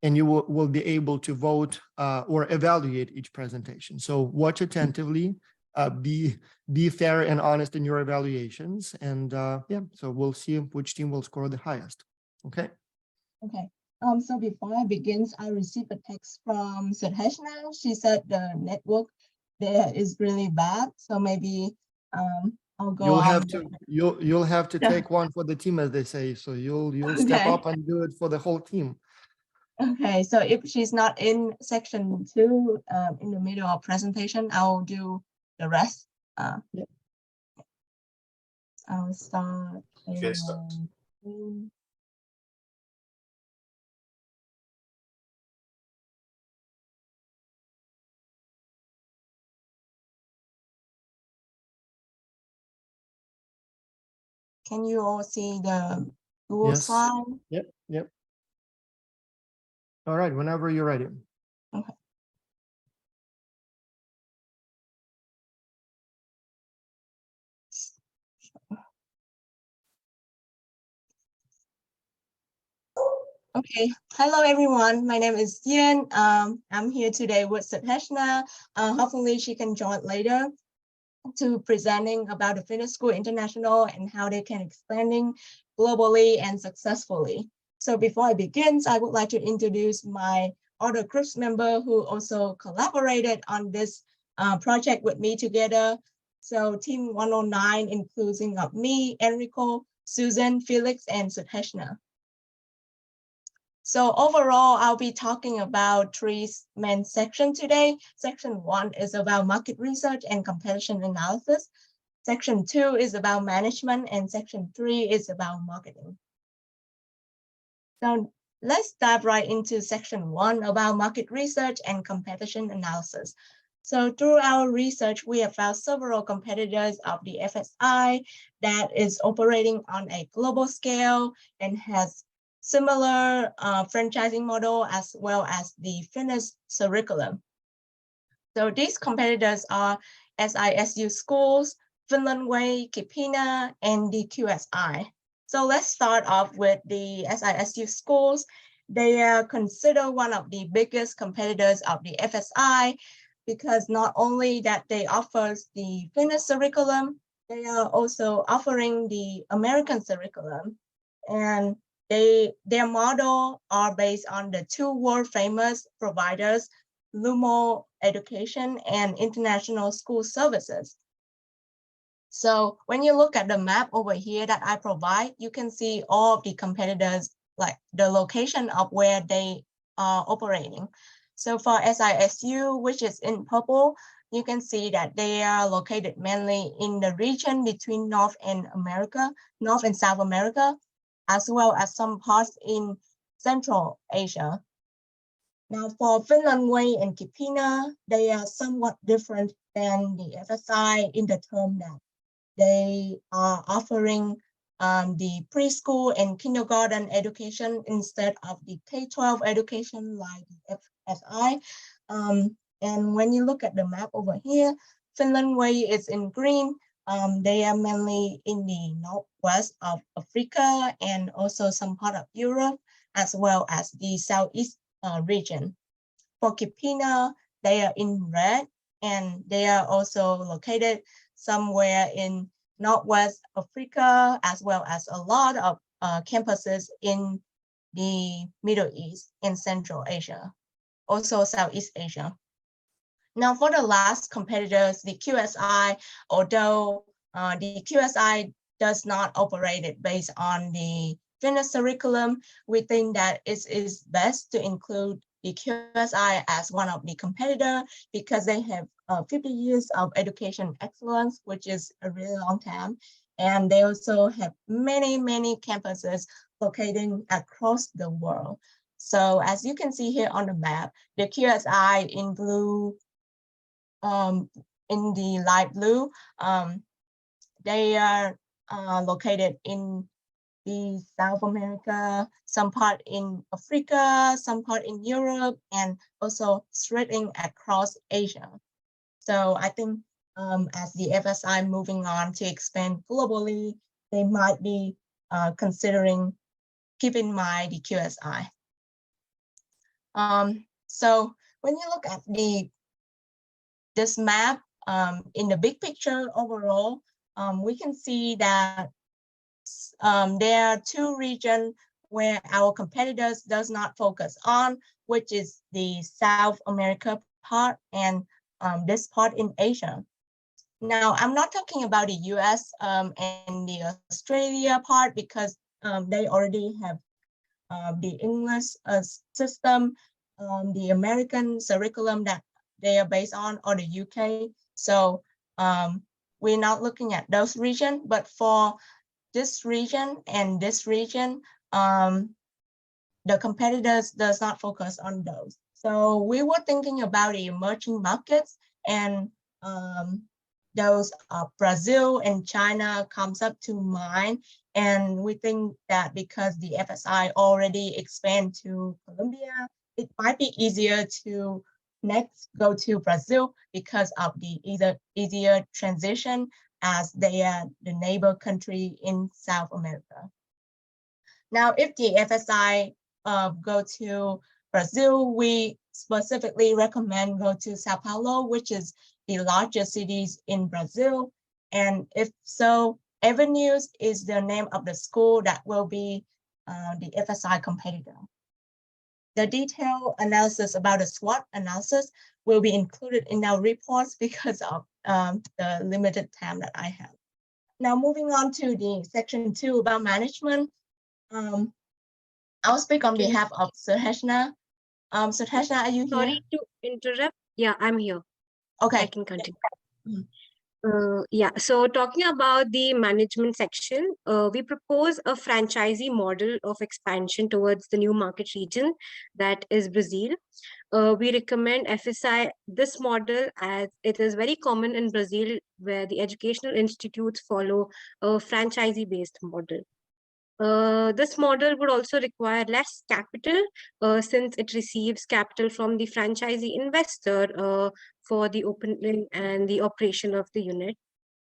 and you will be able to vote or evaluate each presentation. So watch attentively, be fair and honest in your evaluations, and yeah, so we'll see which team will score the highest. Okay. Okay. So before I begin, I received a text from Sadheshna. She said the network there is really bad. So maybe I'll go You'll on. have to take one for the team, as they say. So you'll step up and do it for the whole team. Okay, so if she's not in section 2 in the middle of presentation, I'll do the rest. Yep. I'll start. Okay, start. Can you all see the Google Yes. slide? Yep. All right, whenever you're ready. Okay. Okay, hello everyone. My name is Yen. I'm here today with Sadheshna. Hopefully she can join later to presenting about the Finnish School International and how they can expanding globally and successfully. So before I begin, I would like to introduce my other group member who also collaborated on this project with me together. So team 109, including of me, Enrico, Susan, Felix, and Sadheshna. So overall, I'll be talking about 3 main sections today. Section 1 is about market research and competition analysis. Section 2 is about management, and section 3 is about marketing. So let's dive right into section 1 about market research and competition analysis. So through our research, we have found several competitors of the FSI that is operating on a global scale and has similar franchising model as well as the Finnish curriculum. So these competitors are SISU schools, Finland Way, Kipina, and the QSI. So let's start off with the SISU schools. They are considered one of the biggest competitors of the FSI because not only that they offer the Finnish curriculum, they are also offering the American curriculum. And their model are based on the 2 world famous providers, Lumo Education and International School Services. So when you look at the map over here that I provide, you can see all of the competitors, like the location of where they are operating. So for SISU, which is in purple, you can see that they are located mainly in the region between North and South America, as well as some parts in Central Asia. Now for Finland Way and Kipina, they are somewhat different than the FSI in the term that they are offering the preschool and kindergarten education instead of the K-12 education like the FSI. And when you look at the map over here, Finland Way is in green. They are mainly in the northwest of Africa and also some part of Europe, as well as the southeast region. For Kipina, they are in red, and they are also located somewhere in northwest Africa, as well as a lot of campuses in the Middle East and Central Asia, also Southeast Asia. Now for the last competitors, the QSI, although the QSI does not operate it based on the Finnish curriculum, we think that it is best to include the QSI as one of the competitor because they have 50 years of education excellence, which is a really long time. And they also have many, many campuses located across the world. So as you can see here on the map, the QSI in blue, in the light blue, they are located in the South America, some part in Africa, some part in Europe, and also spreading across Asia. So I think as the FSI moving on to expand globally, they might be considering keeping in mind the QSI. So when you look at this map in the big picture overall, we can see that there are two regions where our competitors does not focus on, which is the South America part and this part in Asia. Now, I'm not talking about the US and the Australia part because they already have the English system, the American curriculum that they are based on, or the UK. So we're not looking at those regions, but for this region and this region, the competitors does not focus on those. So we were thinking about the emerging markets, and those Brazil and China comes up to mind. And we think that because the FSI already expand to Colombia, it might be easier to next go to Brazil because of the easier transition as they are the neighbor country in South America. Now, if the FSI go to Brazil, we specifically recommend go to Sao Paulo, which is the largest cities in Brazil. And if so, Avenues is the name of the school that will be the FSI competitor. The detailed analysis about the SWOT analysis will be included in our reports because of the limited time that I have. Now, moving on to the section 2 about management. I'll speak on behalf of Suhashna. Suhashna, are you here? Sorry to interrupt. Yeah, I'm here. Okay. I can continue. Yeah, so talking about the management section, we propose a franchisee model of expansion towards the new market region that is Brazil. We recommend FSI this model as it is very common in Brazil, where the educational institutes follow a franchisee-based model. This model would also require less capital since it receives capital from the franchisee investor for the opening and the operation of the unit.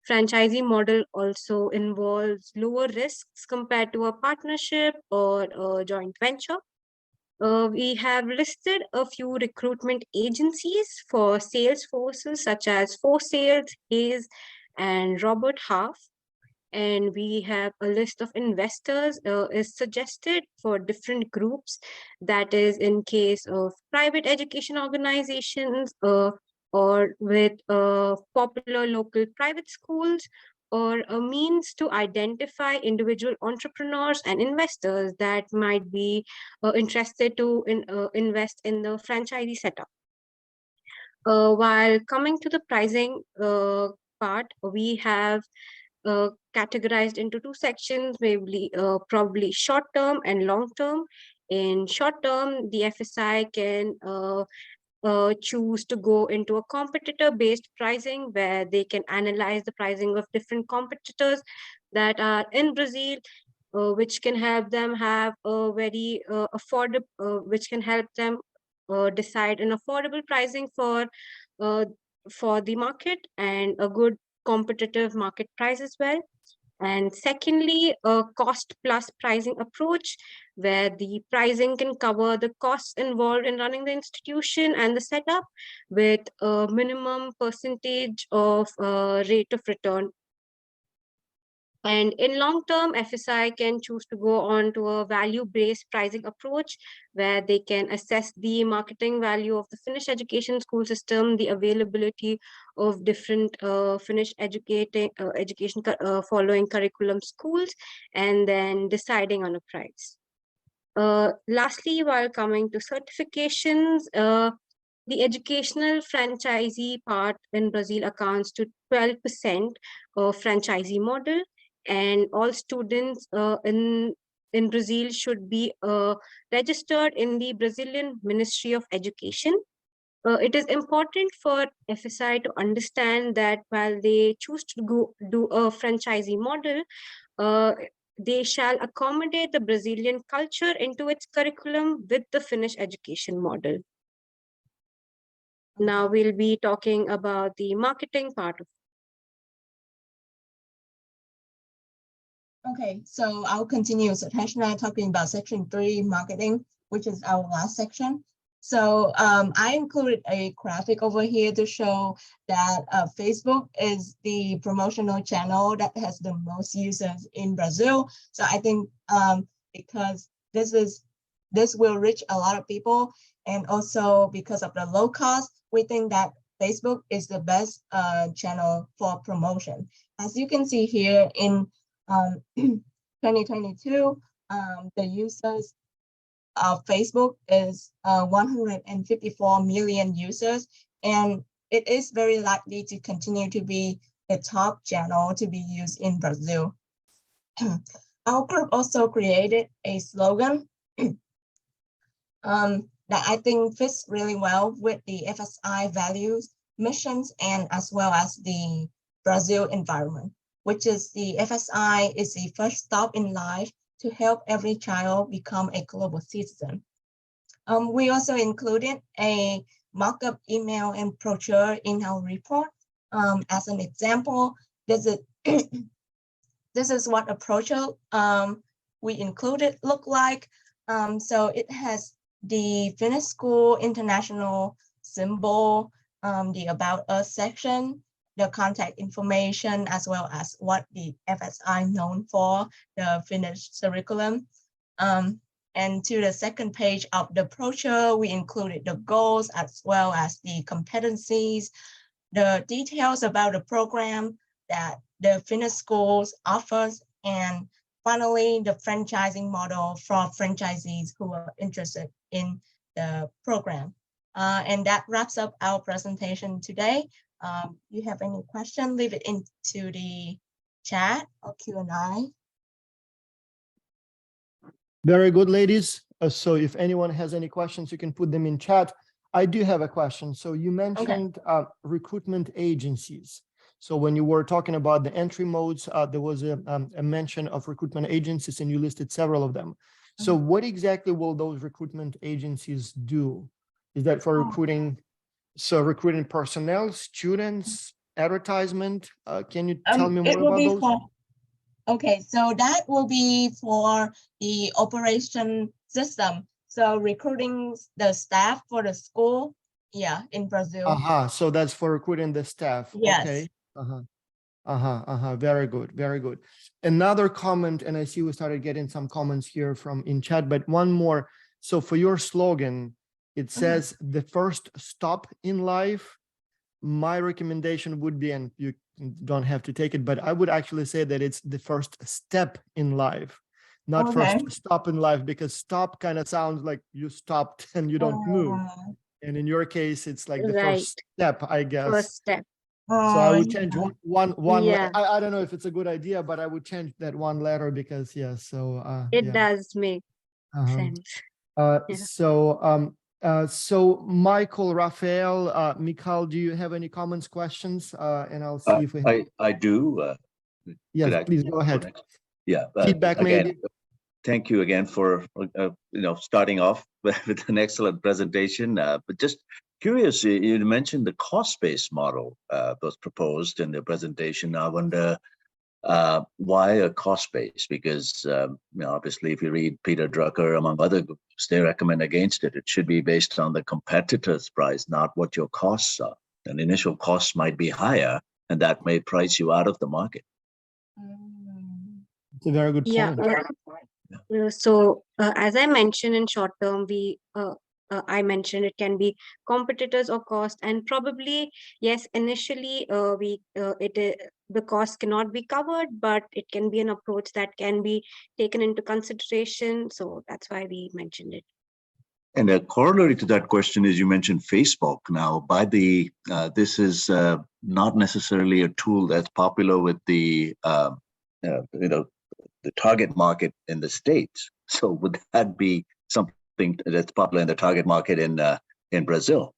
Franchisee model also involves lower risks compared to a partnership or a joint venture. We have listed a few recruitment agencies for sales forces such as ForSales, Hayes, and Robert Half. And we have a list of investors is suggested for different groups. That is in case of private education organizations or with popular local private schools, or a means to identify individual entrepreneurs and investors that might be interested to invest in the franchisee setup. While coming to the pricing part, we have categorized into two sections, maybe probably short term and long term. In short term, the FSI can choose to go into a competitor based pricing where they can analyze the pricing of different competitors that are in Brazil, which can help them have a very affordable, which can help them decide an affordable pricing for the market and a good competitive market price as well. And secondly, a cost plus pricing approach where the pricing can cover the costs involved in running the institution and the setup with a minimum percentage of rate of return. And in long term, FSI can choose to go on to a value-based pricing approach where they can assess the marketing value of the Finnish education school system, the availability of different Finnish education following curriculum schools, and then deciding on a price. Lastly, while coming to certifications, the educational franchisee part in Brazil accounts to 12% of franchisee model. And all students in Brazil should be registered in the Brazilian Ministry of Education. It is important for FSI to understand that while they choose to go do a franchisee model, they shall accommodate the Brazilian culture into its curriculum with the Finnish education model. Now we'll be talking about the marketing part of it. Okay, so I'll continue. So Tashna talking about section 3, marketing, which is our last section. So I included a graphic over here to show that Facebook is the promotional channel that has the most users in Brazil. So I think because this will reach a lot of people, and also because of the low cost, we think that Facebook is the best channel for promotion. As you can see here in 2022, the users of Facebook is 154 million users, and it is very likely to continue to be the top channel to be used in Brazil. Our group also created a slogan that I think fits really well with the FSI values, missions, and as well as the Brazil environment, which is the FSI is the first stop in life to help every child become a global citizen. We also included a mock-up email and brochure in our report. As an example, this is what a brochure we included look like. So it has the Finnish School International symbol, the About Us section, the contact information, as well as what the FSI known for, the Finnish curriculum. And to the second page of the brochure, we included the goals as well as the competencies, the details about the program that the Finnish schools offers, and finally, the franchising model for franchisees who are interested in the program. And that wraps up our presentation today. You have any question, leave it into the chat or Q&A. Very good, ladies. So if anyone has any questions, you can put them in chat. I do have a question. So you mentioned recruitment agencies. So when you were talking about the entry modes, there was a mention of recruitment agencies and you listed several of them. So what exactly will those recruitment agencies do? Is that for recruiting? So recruiting personnel, students, advertisement? Can you tell me more about those? Okay, so that will be for the operation system. So recruiting the staff for the school, yeah, in Brazil. So that's for recruiting the staff. Yes. Okay. Very good, very good. Another comment, and I see we started getting some comments here from in chat, but one more. So for your slogan, it says the first stop in life. My recommendation would be, and you don't have to take it, but I would actually say that it's the first step in life, not first stop in life, because stop kind of sounds like you stopped and you don't move. And in your case, it's like the first step, I guess. First step. So I would change one. Yeah. I don't know if it's a good idea, but I would change that one letter because so it does make sense. So Michael, Raphael, Mikhail, do you have any comments, questions? And I'll see if we have... I do. Yes, please go ahead. Yeah. Feedback again, maybe. Thank you again for starting off with an excellent presentation. But just curious, you mentioned the cost-based model was proposed in the presentation. I wonder why a cost-based? Because obviously, if you read Peter Drucker, among other groups, they recommend against it. It should be based on the competitor's price, not what your costs are. And initial costs might be higher, and that may price you out of the market. It's a very good point. So as I mentioned, in short term, I mentioned it can be competitors or cost, and probably yes, initially the cost cannot be covered, but it can be an approach that can be taken into consideration. So that's why we mentioned it. And a corollary to that question is you mentioned Facebook. Now, this is not necessarily a tool that's popular with the the target market in the States. So would that be something that's popular in the target market in Brazil?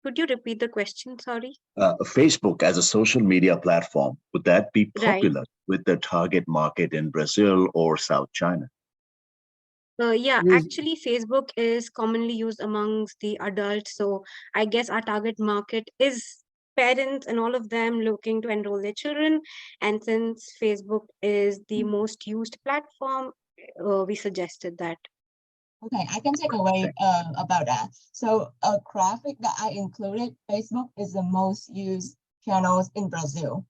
Could you repeat the question? Sorry. Facebook as a social media platform, would that be popular with the target market in Brazil or South China? Yeah, actually, Facebook is commonly used amongst the adults. So I guess our target market is parents and all of them looking to enroll their children. And since Facebook is the most used platform, we suggested that. Okay, I can take away about that. So a graphic that I included, Facebook is the most used channels in Brazil.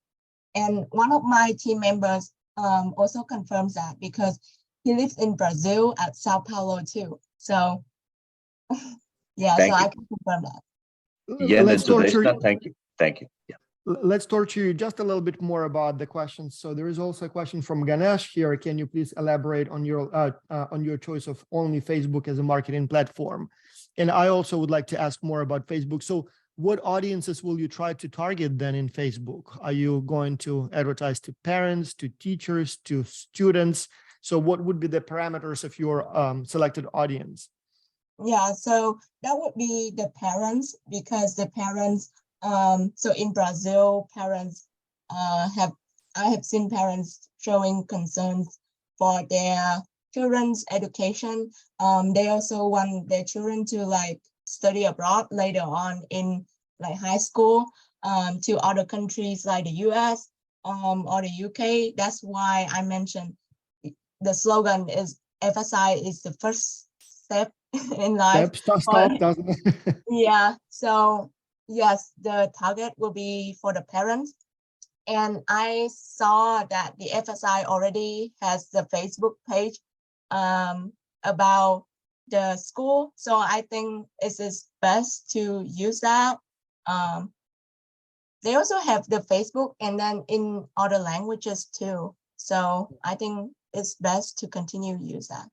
And one of my team members also confirms that because he lives in Brazil at Sao Paulo too. So yeah, Thank so you. I can confirm that. Yen and Let's torture, Sudeshna, thank you. Thank you. Yeah. let's torture you just a little bit more about the questions. So there is also a question from Ganesh here. Can you please elaborate on your choice of only Facebook as a marketing platform? And I also would like to ask more about Facebook. So what audiences will you try to target then in Facebook? Are you going to advertise to parents, to teachers, to students? So what would be the parameters of your selected audience? Yeah, so that would be the parents, because the parents, so in Brazil, parents I have seen parents showing concerns for their children's education. They also want their children to like study abroad later on in like high school, to other countries like the US or the UK. That's why I mentioned the slogan is FSI is the first step in life. Stop, doesn't it? Yeah, so yes, the target will be for the parents. And I saw that the FSI already has the Facebook page about the school. So I think it is best to use that. They also have the Facebook and then in other languages too. So I think it's best to continue to use that.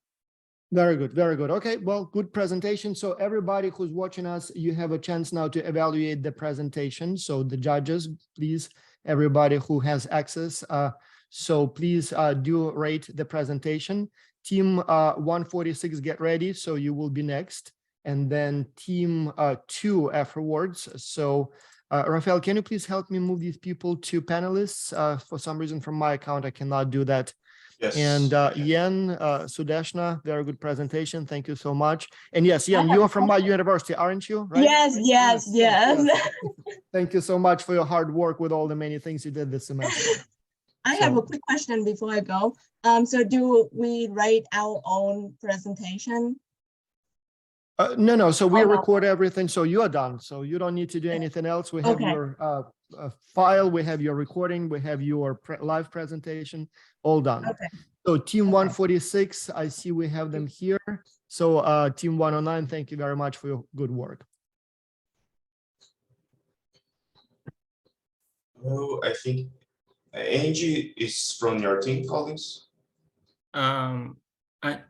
Very good, very good. Okay, well, good presentation. So everybody who's watching us, you have a chance now to evaluate the presentation. So the judges, please, everybody who has access. So please do rate the presentation. Team 146, get ready. So you will be next. And then team 2 afterwards. So Rafael, can you please help me move these people to panelists? For some reason from my account, I cannot do that. Yes. And Yen, Sudeshna, very good presentation. Thank you so much. And yes, Yen, you are from my university, aren't you? Right? Yes. Thank you so much for your hard work with all the many things you did this semester. I have a quick question before I go. So do we write our own presentation? No. So we Oh, no. record everything. So you are done. So you don't need to do anything else. We have Okay. your file. We have your recording. We have your live presentation. All done. Okay. So team Okay. 146, I see we have them here. So team 109, thank you very much for your good work. Oh, I think Angie is from your team, Collins.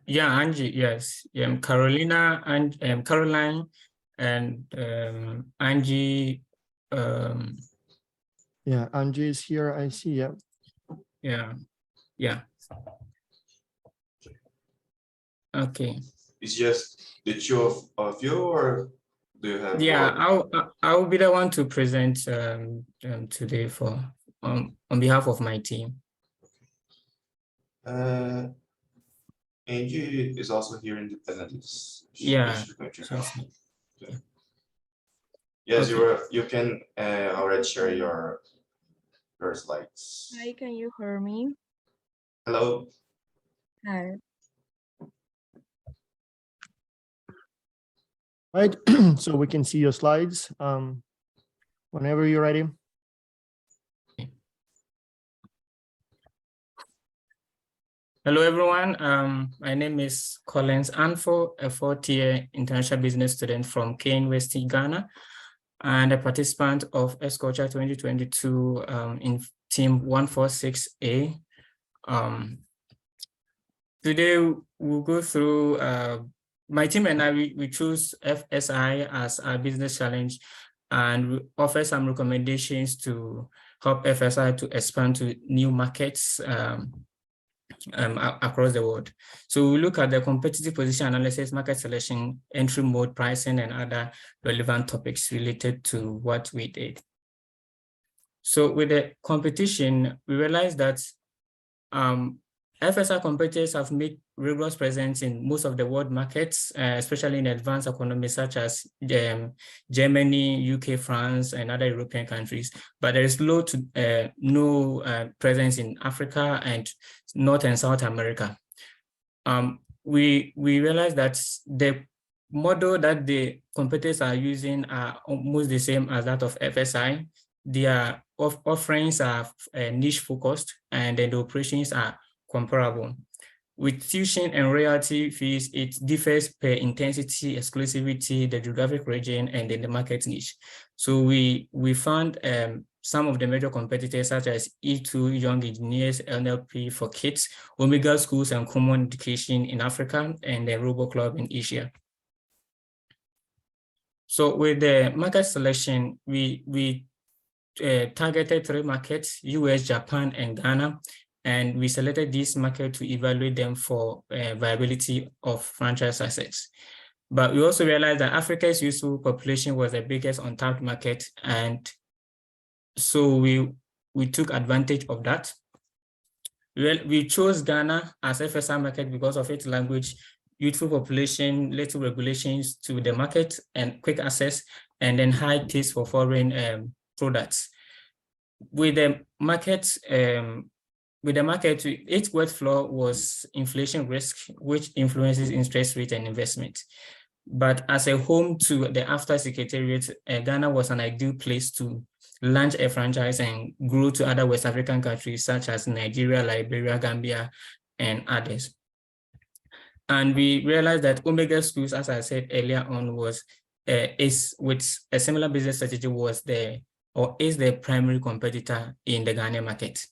Yeah, Angie, yes. Carolina and Caroline and Angie. Yeah, Angie is here. I see. Yeah. Yeah. Okay. It's just the two of you, or do you have? Yeah, I'll be the one to present today for on behalf of my team. Angie is also here independently. Yeah. She's going to help. Yeah. Yes, Okay. you can already share your slides. Hi, can you hear me? Hello. Hi. Right. So we can see your slides whenever you're ready. Hello, everyone. My name is Collins Anfo, a fourth-year international business student from Kane West, Ghana, and a participant of S-Culture 2022 in team 146A. Today, we'll go through, my team and I, we choose FSI as our business challenge, and we offer some recommendations to help FSI to expand to new markets across the world. So we look at the competitive position analysis, market selection, entry mode, pricing, and other relevant topics related to what we did. So with the competition, we realized that FSI competitors have made rigorous presence in most of the world markets, especially in advanced economies such as Germany, UK, France, and other European countries. But there is low to no presence in Africa and North and South America. we realized that the model that the competitors are using are almost the same as that of FSI. Their offerings are niche focused, and then the operations are comparable. With tuition and royalty fees, it differs per intensity, exclusivity, the geographic region, and then the market niche. So we found some of the major competitors such as E2, Young Engineers, NLP for Kids, Omega Schools and Common Education in Africa, and the Robo Club in Asia. So with the market selection, we targeted 3 markets, US, Japan, and Ghana. And we selected this market to evaluate them for viability of franchise assets. But we also realized that Africa's youthful population was the biggest untapped market. And so we took advantage of that. We chose Ghana as FSI market because of its language, youthful population, little regulations to the market, and quick access, and then high taste for foreign products. With the market, its workflow was inflation risk, which influences interest rate and investment. But as a home to the AFTA Secretariat, Ghana was an ideal place to launch a franchise and grow to other West African countries such as Nigeria, Liberia, Gambia, and others. And we realized that Omega Schools, as I said earlier on, is with a similar business strategy is the primary competitor in the Ghanaian market.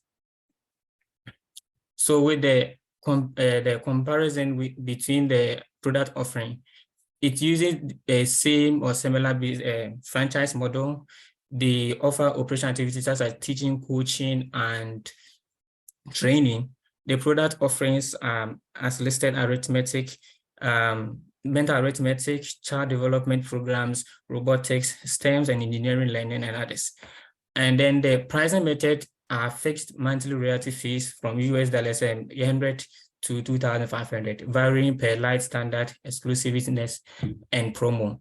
So with the comparison between the product offering, it uses the same or similar franchise model. They offer operational activities such as teaching, coaching, and training. The product offerings as listed arithmetic, mental arithmetic, child development programs, robotics, STEMs, and engineering learning, and others. And then the pricing method are fixed monthly royalty fees from US $ 100 to 2,500, varying per light, standard, exclusiveness, and promo.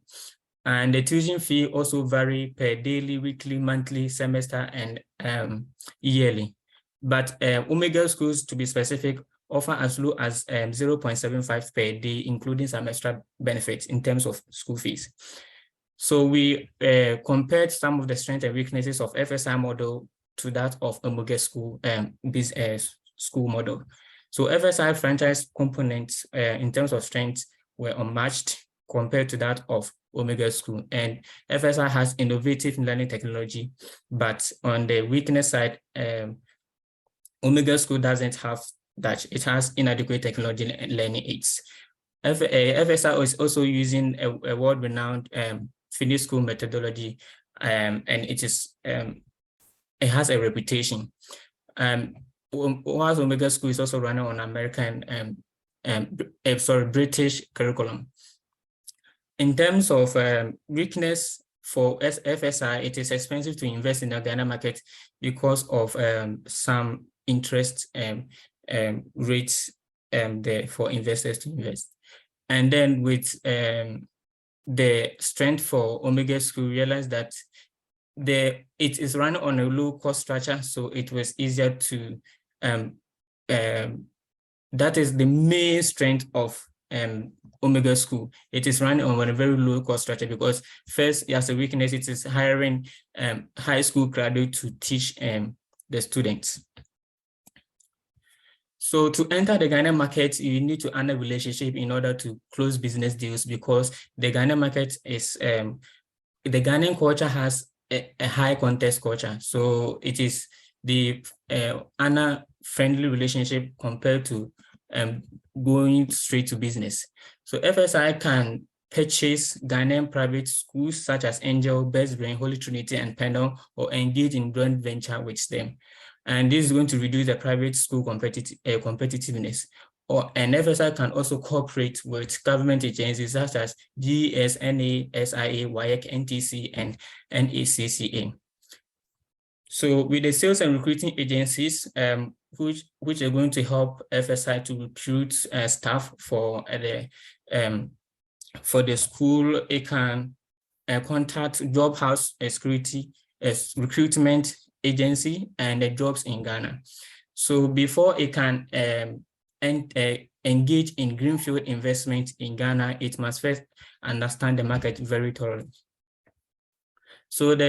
And the tuition fee also vary per daily, weekly, monthly, semester, and yearly. But Omega Schools, to be specific, offer as low as 0.75 per day, including some extra benefits in terms of school fees. So we compared some of the strengths and weaknesses of FSI model to that of Omega School school model. So FSI franchise components in terms of strengths were unmatched compared to that of Omega School. And FSI has innovative learning technology, but on the weakness side, Omega School doesn't have that. It has inadequate technology and learning aids. FSI is also using a world-renowned Finnish school methodology, and it has a reputation. Whilst Omega School is also running on American, British curriculum. In terms of weakness for FSI, it is expensive to invest in the Ghana market because of some interest rates there for investors to invest. And then with the strength for Omega School, we realized that it is run on a low cost structure, so it was easier to that is the main strength of Omega School. It is run on a very low cost structure because first, as a weakness, it is hiring high school graduates to teach the students. So to enter the Ghana market, you need to earn a relationship in order to close business deals, because the Ghana market is, the Ghanaian culture has a high contest culture. So it is the friendly relationship compared to going straight to business. So FSI can purchase Ghanaian private schools such as Angel, Best Brain, Holy Trinity, and Pendle, or engage in joint venture with them. And this is going to reduce the private school competitiveness. And FSI can also cooperate with government agencies such as GES, NA, SIA, WAEC, NTC, and NACCA. So with the sales and recruiting agencies, which are going to help FSI to recruit staff for the school, it can contact Job House Security Recruitment Agency and the jobs in Ghana. So before it can engage in greenfield investment in Ghana, it must first understand the market very thoroughly. So with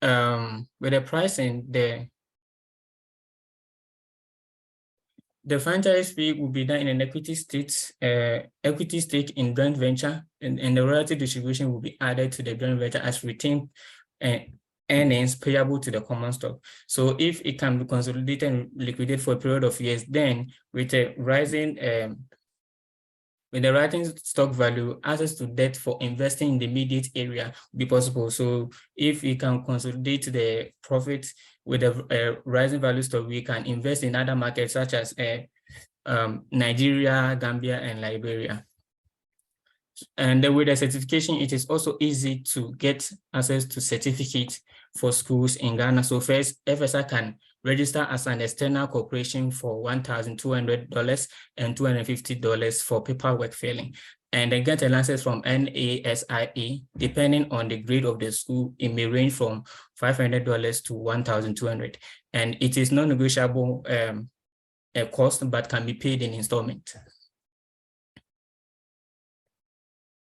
the pricing, the franchise fee will be done in an equity stake in joint venture, and the royalty distribution will be added to the joint venture as retained earnings payable to the common stock. So if it can be consolidated and liquidated for a period of years, then with a rising stock value, access to debt for investing in the immediate area will be possible. So if we can consolidate the profit with a rising value stock, we can invest in other markets such as Nigeria, Gambia, and Liberia. And then with the certification, it is also easy to get access to certificate for schools in Ghana. So first, FSI can register as an external corporation for $1,200 and $250 for paperwork filing, and then get a license from NASIA. Depending on the grade of the school, it may range from $500 to $1,200, and it is non-negotiable cost, but can be paid in installment.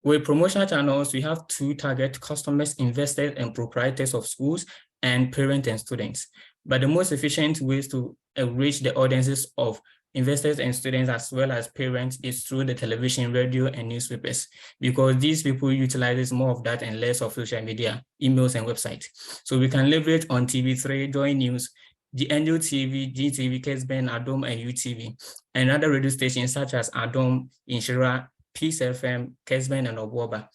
With promotional channels, we have two target customers: investors and proprietors of schools, and parents and students. But the most efficient ways to reach the audiences of investors and students as well as parents is through the television, radio, and newspapers, because these people utilize more of that and less of social media, emails, and websites. So we can leverage on TV3, Joy News, the Angel TV, GTV, KSBN, Adom, and UTV, and other radio stations such as Adom, Inshira, Peace FM, KSBN, and Obwoba.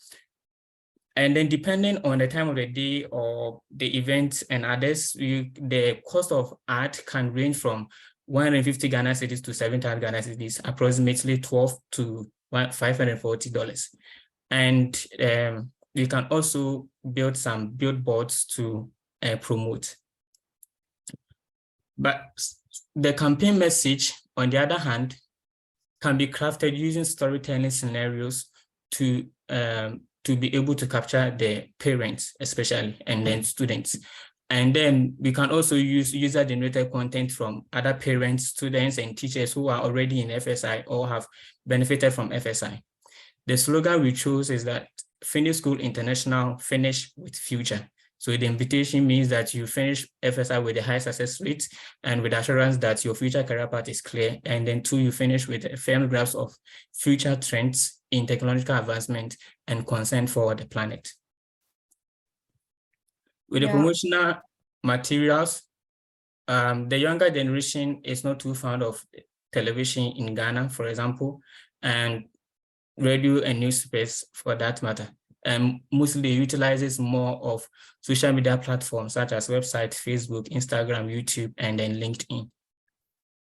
And then depending on the time of the day or the event and others, the cost of ad can range from 150 Ghana cedis to 700 Ghana cedis, approximately $12 to $540. And you can also build some billboards to promote. But the campaign message, on the other hand, can be crafted using storytelling scenarios to be able to capture the parents, especially, and then students. And then we can also use user-generated content from other parents, students, and teachers who are already in FSI or have benefited from FSI. The slogan we chose is that finish school international, finish with future. So the invitation means that you finish FSI with a high success rate and with assurance that your future career path is clear. And then two, you finish with a firm grasp of future trends in technological advancement and concern for the planet. With the promotional materials, the younger generation is not too fond of television in Ghana, for example, and radio and newspapers for that matter. And mostly utilizes more of social media platforms such as website, Facebook, Instagram, YouTube, and then LinkedIn.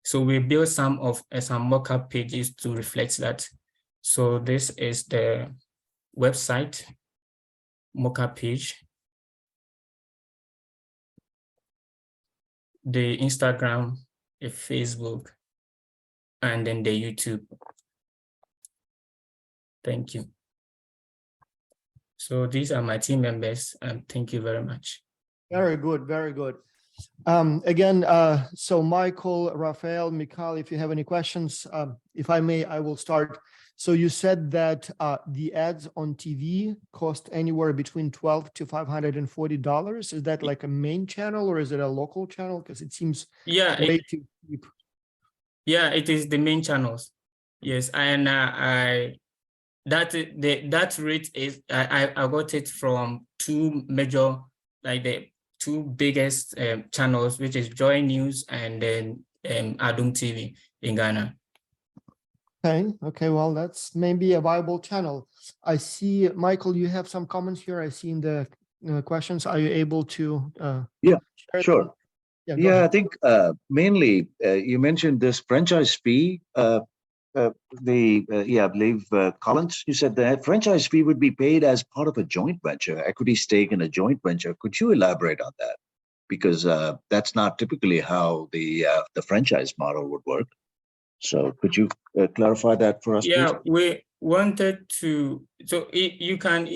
So we built some mock-up pages to reflect that. So this is the website mock-up page, the Instagram, the Facebook, and then the YouTube. Thank you. So these are my team members, and thank you very much. Very good, very good. Again, so Michael, Rafael, Mikhail, if you have any questions, if I may, I will start. So you said that the ads on TV cost anywhere between $12 to $540. Is that like a main channel or is it a local channel? Because it seems way too cheap. Yeah, it is the main channels. Yes, and that rate is I got it from two major, like the two biggest channels, which is Joy News and then Adom TV in Ghana. Okay, well, that's maybe a viable channel. I see, Michael, you have some comments here. I see in the questions. Are you able to? Yeah, share sure. Yeah, Yeah, I think mainly you mentioned this franchise fee. I believe Collins, you said the franchise fee would be paid as part of a joint venture, equity stake in a joint venture. Could you elaborate on that? Because that's not typically how the franchise model would work. So could you clarify that for us, Yeah, please? we wanted to. So they can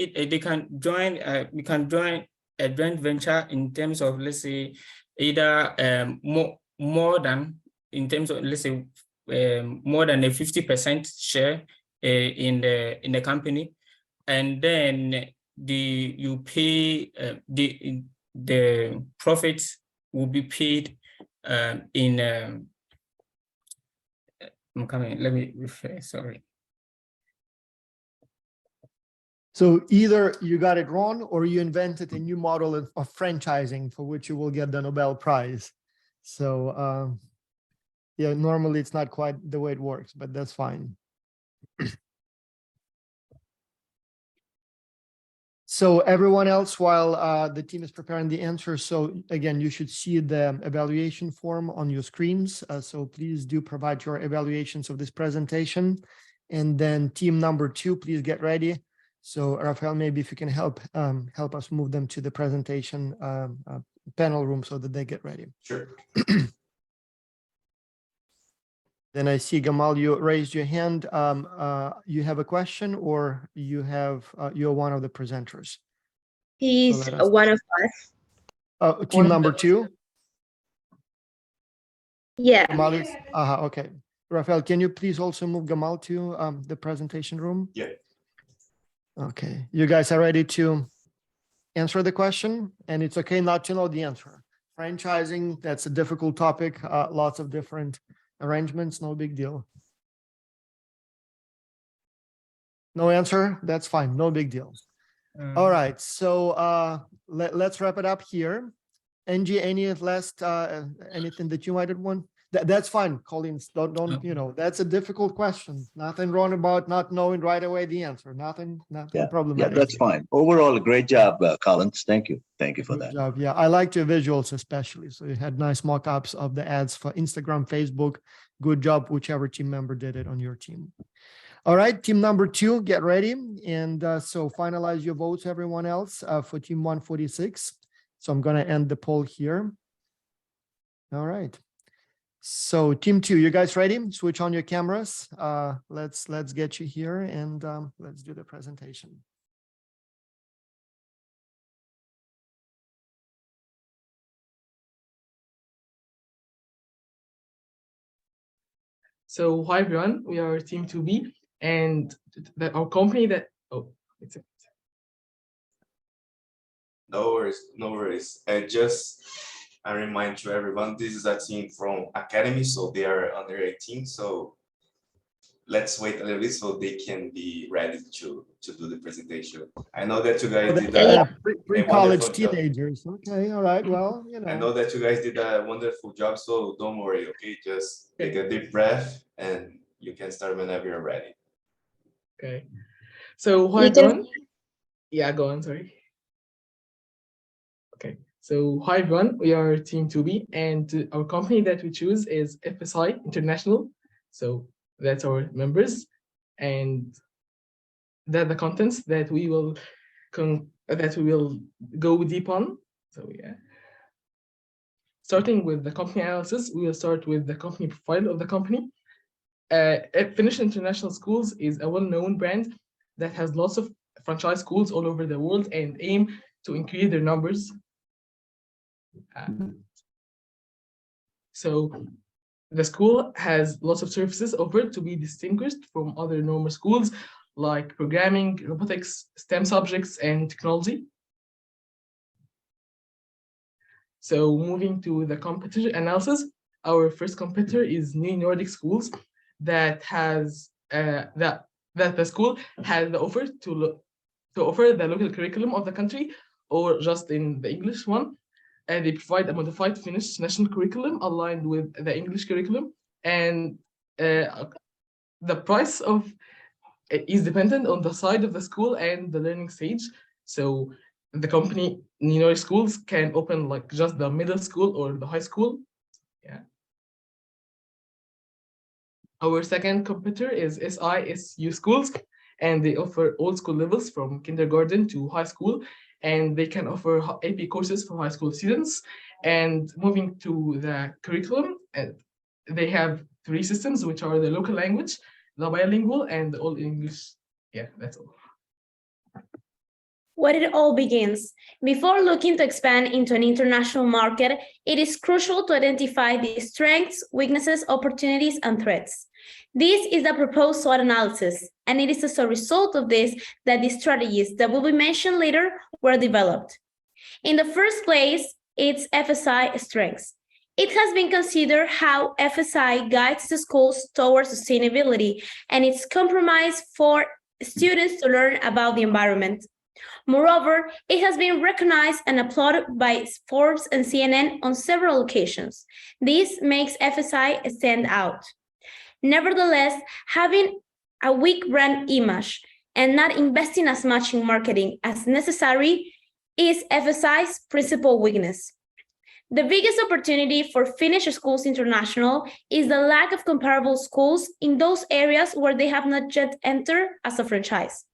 join. We can join a joint venture in terms of, let's say, either more than in terms of, let's say, more than a 50% share in the company, and then you pay the profits will be paid in. I'm coming. Let me refer. Sorry. So either you got it wrong or you invented a new model of franchising for which you will get the Nobel Prize. So yeah, normally it's not quite the way it works, but that's fine. So everyone else, while the team is preparing the answer, so again, you should see the evaluation form on your screens. So please do provide your evaluations of this presentation. And then team number 2, please get ready. So Rafael, maybe if you can help us move them to the presentation panel room so that they get ready. Sure. Then I see Gamal, you raised your hand. You have a question, or you're one of the presenters? He's let us- one of us. Team number 2? Yeah. Gamal is, okay. Rafael, can you please also move Gamal to the presentation room? Yeah. Okay, you guys are ready to answer the question? And it's okay not to know the answer. Franchising, that's a difficult topic, lots of different arrangements, no big deal. No answer, that's fine, no big deal. All right, so let's wrap it up here. Angie, any last anything that you might want? That's fine, Collins. Don't you know? That's a difficult question. Nothing wrong about not knowing right away the answer. Nothing Yeah, problematic. that's fine. Overall, a great job, Collins. Thank you. Thank you for Good that. job. Yeah, I liked your visuals especially. So you had nice mock-ups of the ads for Instagram, Facebook. Good job, whichever team member did it on your team. All right, team number 2, get ready. And so finalize your votes, everyone else, for team 146. So I'm going to end the poll here. All right. So team 2, you guys ready? Switch on your cameras. Let's get you here and let's do the presentation. So hi everyone, we are Team 2B, and that our company that it's a, No worries, no worries. And just a reminder to everyone, this is a team from Academy, so they are under 18. So let's wait a little bit so they can be ready to do the presentation. I know that you guys did Pre-college wonderful job. teenagers. Okay, all right. Well, you know. I know that you guys did a wonderful job, so don't worry, okay? Just take a deep breath and you can start whenever you're ready. okay. So hi You can- everyone. Yeah, go on, sorry. Okay, so hi everyone, we are Team 2B, and our company that we choose is FSI International. So that's our members, and that the contents that we will go deep on. So yeah. Starting with the company analysis, we will start with the company profile of the company. Finnish International Schools is a well-known brand that has lots of franchise schools all over the world and aim to increase their numbers. So the school has lots of services offered to be distinguished from other normal schools like programming, robotics, STEM subjects, and technology. So moving to the competitor analysis, our first competitor is New Nordic Schools that has that the school has the offer to offer the local curriculum of the country or just in the English one. And they provide a modified Finnish national curriculum aligned with the English curriculum, and the price of is dependent on the side of the school and the learning stage. So the company New Nordic Schools can open like just the middle school or the high school. Yeah. Our second competitor is SISU Schools, and they offer all school levels from kindergarten to high school, and they can offer AP courses for high school students. And moving to the curriculum, they have 3 systems, which are the local language, the bilingual, and the all English. Yeah, that's all. where it all begins. Before looking to expand into an international market, it is crucial to identify the strengths, weaknesses, opportunities, and threats. This is the proposed SWOT analysis, and it is as a result of this that the strategies that will be mentioned later were developed. In the first place, it's FSI strengths. It has been considered how FSI guides the schools towards sustainability and its compromise for students to learn about the environment. Moreover, it has been recognized and applauded by Forbes and CNN on several occasions. This makes FSI stand out. Nevertheless, having a weak brand image and not investing as much in marketing as necessary is FSI's principal weakness. The biggest opportunity for Finnish Schools International is the lack of comparable schools in those areas where they have not yet entered as a franchise.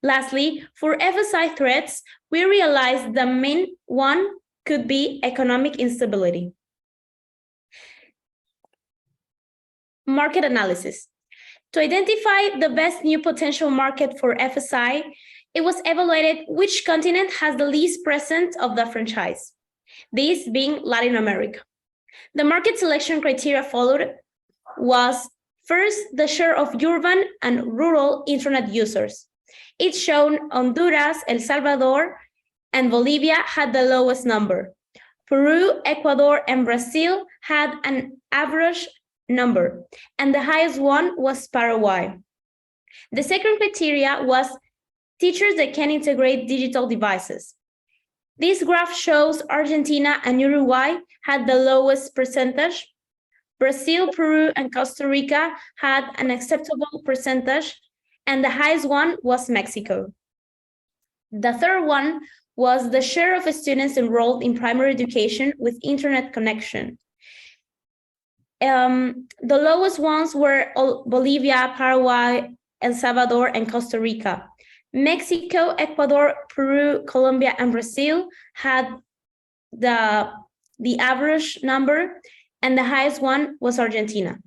Lastly, for FSI threats, we realize the main one could be economic instability. Market analysis. To identify the best new potential market for FSI, it was evaluated which continent has the least presence of the franchise, this being Latin America. The market selection criteria followed was first, the share of urban and rural internet users. It's shown Honduras, El Salvador, and Bolivia had the lowest number. Peru, Ecuador, and Brazil had an average number, and the highest one was Paraguay. The second criteria was teachers that can integrate digital devices. This graph shows Argentina and Uruguay had the lowest percentage. Brazil, Peru, and Costa Rica had an acceptable percentage, and the highest one was Mexico. The third one was the share of students enrolled in primary education with internet connection. The lowest ones were Bolivia, Paraguay, El Salvador, and Costa Rica. Mexico, Ecuador, Peru, Colombia, and Brazil had the average number, and the highest one was Argentina.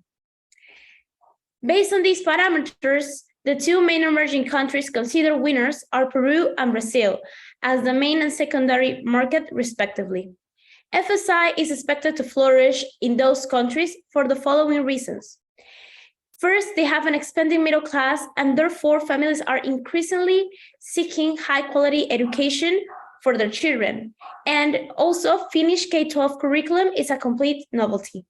Based on these parameters, the two main emerging countries considered winners are Peru and Brazil as the main and secondary market, respectively. FSI is expected to flourish in those countries for the following reasons. First, they have an expanding middle class, and therefore families are increasingly seeking high-quality education for their children. And also, Finnish K-12 curriculum is a complete novelty.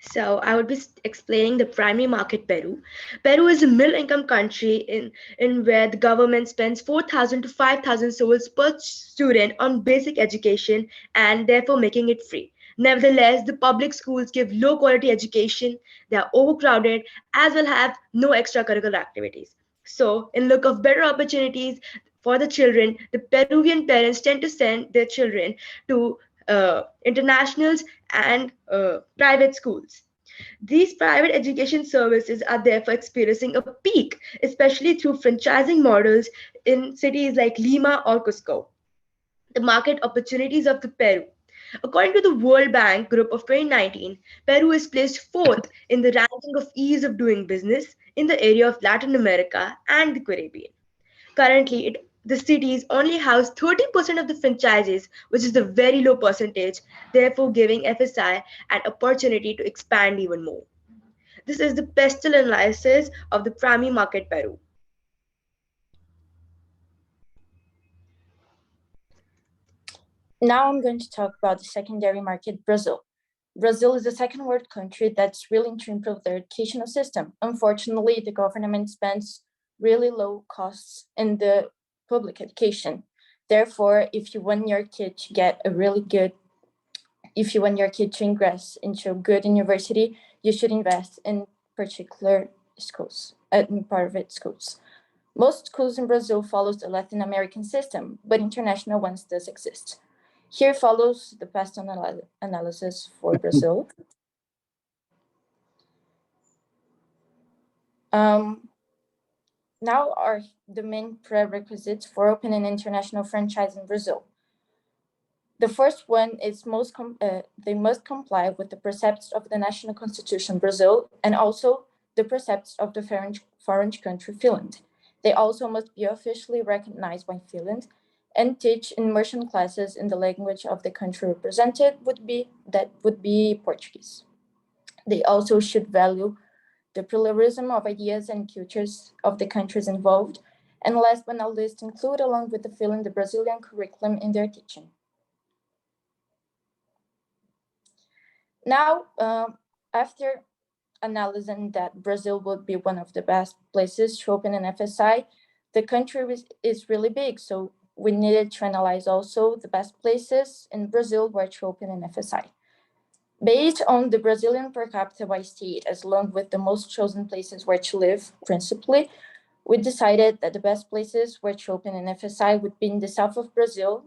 So I would be explaining the primary market Peru. Peru is a middle-income country in where the government spends 4,000 to 5,000 soles per student on basic education and therefore making it free. Nevertheless, the public schools give low-quality education, they are overcrowded, as well have no extracurricular activities. So in look of better opportunities for the children, the Peruvian parents tend to send their children to internationals and private schools. These private education services are therefore experiencing a peak, especially through franchising models in cities like Lima or Cusco. The market opportunities of the Peru. According to the World Bank Group of 2019, Peru is placed fourth in the ranking of ease of doing business in the area of Latin America and the Caribbean. Currently, the cities only house 30% of the franchises, which is a very low percentage, therefore giving FSI an opportunity to expand even more. This is the pestle analysis of the primary market Peru. Now I'm going to talk about the secondary market, Brazil. Brazil is the second world country that's willing to improve their educational system. Unfortunately, the government spends really low costs in the public education. Therefore, if you want your kid to get if you want your kid to ingress into a good university, you should invest in particular schools, in private schools. Most schools in Brazil follows the Latin American system, but international ones does exist. Here follows the past analysis for Brazil. Now are the main prerequisites for opening an international franchise in Brazil. The first one is they must comply with the precepts of the national constitution Brazil and also the precepts of the foreign country Finland. They also must be officially recognized by Finland and teach immersion classes in the language of the country represented would be Portuguese. They also should value the pluralism of ideas and cultures of the countries involved, and last but not least, include along with the Finland the Brazilian curriculum in their teaching. Now, after analyzing that Brazil would be one of the best places to open an FSI, the country is really big, so we needed to analyze also the best places in Brazil where to open an FSI. Based on the Brazilian per capita by state, as along with the most chosen places where to live, principally, we decided that the best places where to open an FSI would be in the south of Brazil,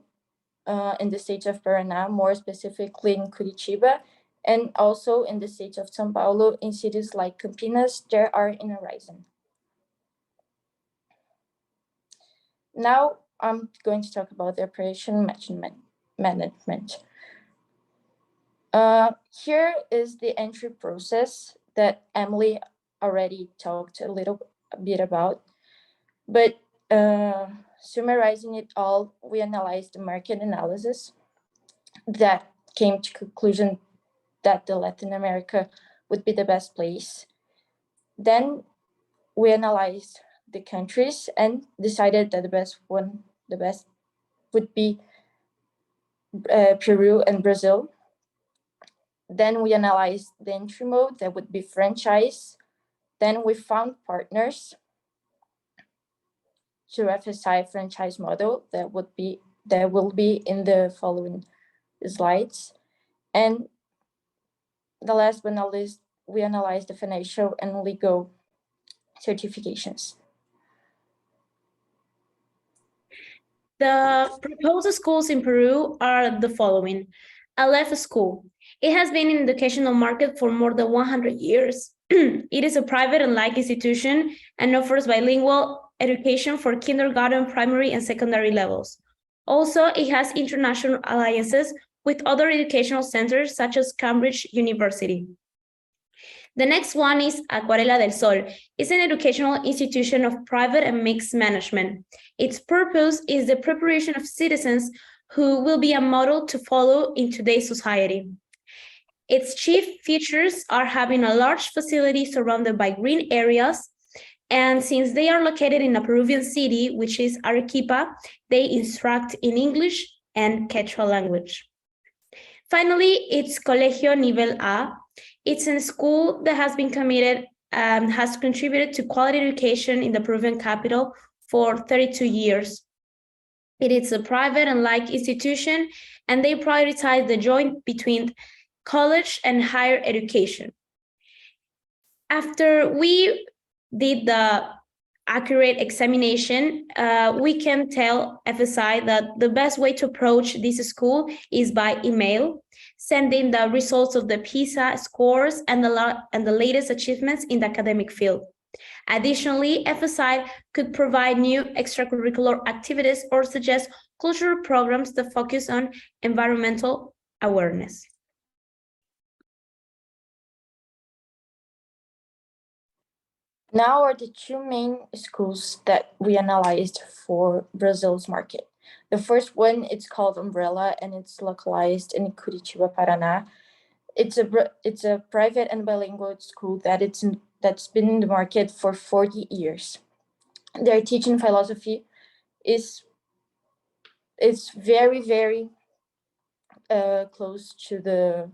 in the state of Paraná, more specifically in Curitiba, and also in the state of São Paulo, in cities like Campinas, there are in Horizon. Now I'm going to talk about the operation management. Here is the entry process that Emily already talked a little bit about, but summarizing it all, we analyzed the market analysis that came to conclusion that the Latin America would be the best place. Then we analyzed the countries and decided that the best would be Peru and Brazil. Then we analyzed the entry mode, that would be franchise. Then we found partners to FSI franchise model that will be in the following slides. And the last but not least, we analyzed the financial and legal certifications. The proposed schools in Peru are the following. Aleph School. It has been in the educational market for more than 100 years. It is a private and laic institution and offers bilingual education for kindergarten, primary, and secondary levels. Also, it has international alliances with other educational centers such as Cambridge University. The next one is Acuarela del Sol. It's an educational institution of private and mixed management. Its purpose is the preparation of citizens who will be a model to follow in today's society. Its chief features are having a large facility surrounded by green areas, and since they are located in a Peruvian city, which is Arequipa, they instruct in English and Quechua language. Finally, it's Colegio Nivel A. It's a school that has been committed and has contributed to quality education in the Peruvian capital for 32 years. It is a private and laic institution, and they prioritize the joint between college and higher education. After we did the accurate examination, we can tell FSI that the best way to approach this school is by email, sending the results of the PISA scores and the latest achievements in the academic field. Additionally, FSI could provide new extracurricular activities or suggest cultural programs that focus on environmental awareness. Now are the two main schools that we analyzed for Brazil's market. The first one, it's called Umbrella, and it's localized in Curitiba, Paraná. It's a private and bilingual school that's been in the market for 40 years. Their teaching philosophy is very, very close to the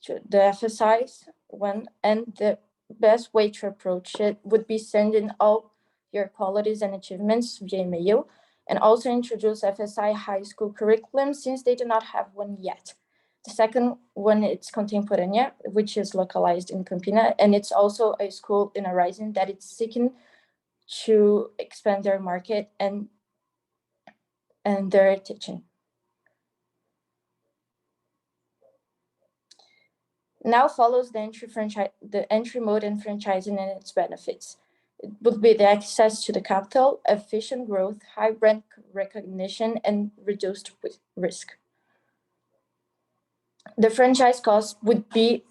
FSI's one, and the best way to approach it would be sending all your qualities and achievements via email, and also introduce FSI high school curriculum since they do not have one yet. The second one, it's Contemporânea, which is localized in Campinas, and it's also a school in Horizon that it's seeking to expand their market and their teaching. Now follows the entry mode and franchising and its benefits. It would be the access to the capital, efficient growth, high brand recognition, and reduced risk. The franchise cost would be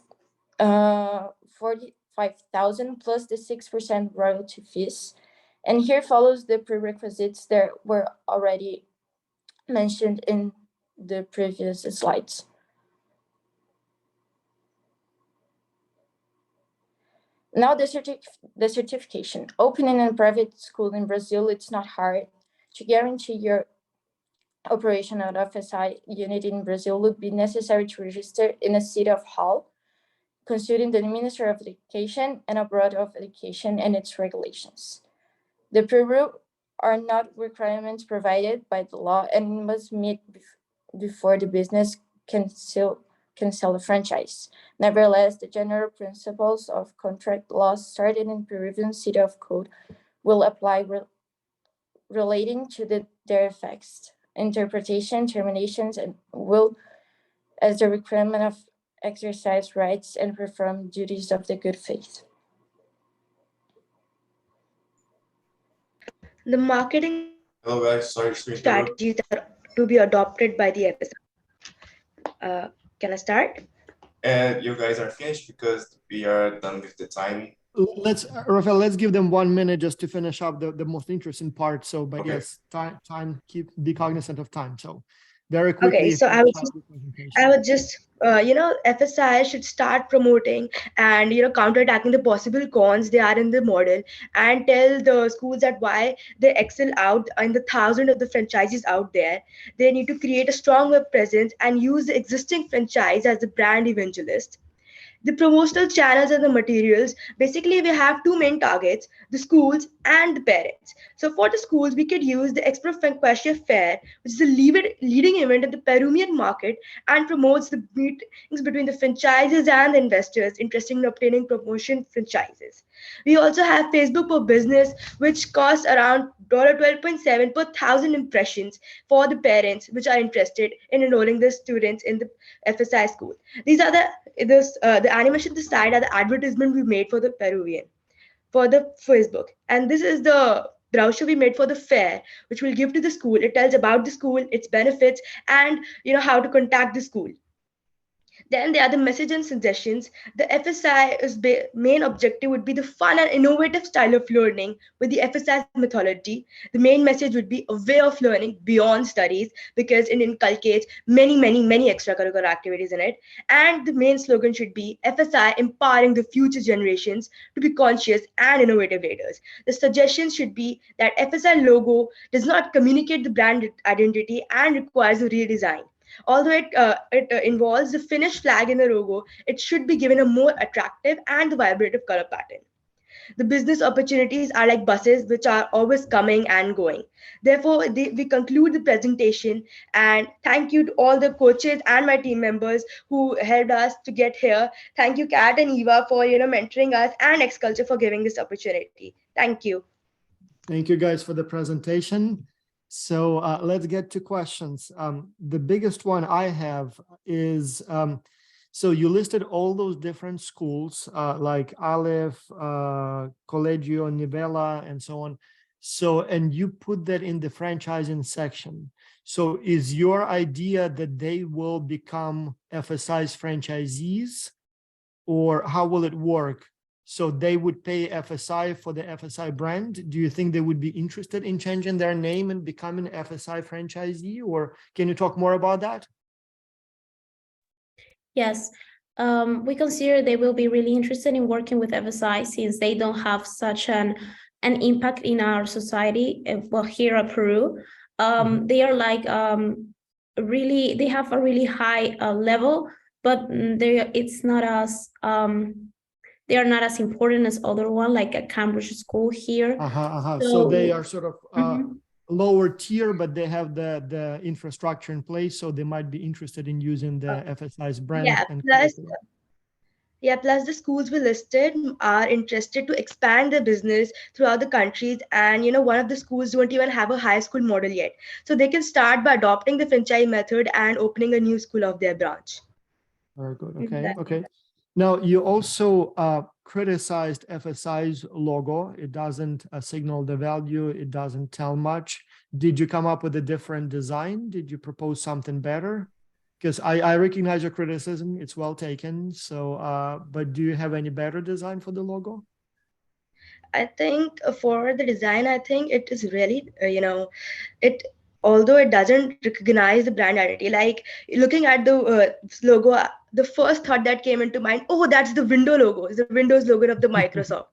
45,000 plus the 6% royalty fees, And here follows the prerequisites that were already mentioned in the previous slides. Now the certification. Opening a private school in Brazil, it's not hard. To guarantee your operation out of FSI unit in Brazil would be necessary to register in a city of Hall, consulting the Ministry of Education and Abroad of Education and its regulations. The Peru are not requirements provided by the law and must meet before the business can sell a franchise. Nevertheless, the general principles of contract law started in Peruvian City of Code will apply relating to their effects, interpretation, terminations, and will as the requirement of exercise rights and perform duties of the good faith. The marketing Hello guys, sorry to interrupt. strategies that are to be adopted by the FSI. Can I start? You guys are finished because we are done with the time. Let's, Rafael, let's give them 1 minute just to finish up the most interesting part. So, but Okay. yes, be cognizant of time. So very quickly. Okay, so I would just, FSI should start promoting and, counterattacking the possible cons they are in the model and tell the schools that why they excel out in the thousands of the franchises out there. They need to create a strong web presence and use the existing franchise as the brand evangelist. The promotional channels and the materials, basically we have two main targets, the schools and the parents. So for the schools, we could use the Expo Franquecia Fair, which is a leading event in the Peruvian market and promotes the meetings between the franchises and the investors interested in obtaining promotion franchises. We also have Facebook for Business, which costs around $12.7 per 1,000 impressions for the parents which are interested in enrolling the students in the FSI school. These are the animation this side are the advertisement we made for the Peruvian, for the Facebook. And this is the brochure we made for the fair, which we'll give to the school. It tells about the school, its benefits, and how to contact the school. Then there are the message and suggestions. The FSI's main objective would be the fun and innovative style of learning with the FSI methodology. The main message would be a way of learning beyond studies because it inculcates many extracurricular activities in it. And the main slogan should be FSI empowering the future generations to be conscious and innovative leaders. The suggestions should be that FSI logo does not communicate the brand identity and requires a redesign. Although it involves the Finnish flag in the logo, it should be given a more attractive and vibrant color pattern. The business opportunities are like buses, which are always coming and going. Therefore, we conclude the presentation and thank you to all the coaches and my team members who helped us to get here. Thank you, Kat and Eva, for mentoring us, and X-Culture for giving this opportunity. Thank you. Thank you guys for the presentation. So let's get to questions. The biggest one I have is, so you listed all those different schools like Aleph, Colegio, Nivela, and so on. So, and you put that in the franchising section. So is your idea that they will become FSI's franchisees, or how will it work? So they would pay FSI for the FSI brand. Do you think they would be interested in changing their name and becoming an FSI franchisee? Or can you talk more about that? Yes, we consider they will be really interested in working with FSI since they don't have such an impact in our society. Well, here at Peru, they are like really, they have a really high level, but it's not as they are not as important as other one, like a Cambridge school here. So they are sort of lower tier, but they have the infrastructure in place, so they might be interested in using the FSI's brand. Plus the schools we listed are interested to expand their business throughout the countries. And one of the schools don't even have a high school model yet. So they can start by adopting the franchise method and opening a new school of their branch. Very good. Okay. Okay. Now, you also criticized FSI's logo. It doesn't signal the value. It doesn't tell much. Did you come up with a different design? Did you propose something better? Because I recognize your criticism. It's well taken. So, but do you have any better design for the logo? I think for the design, I think it is really, it, although it doesn't recognize the brand identity, like looking at the logo, the first thought that came into mind, oh, that's the window logo, it's the Windows logo of the Microsoft.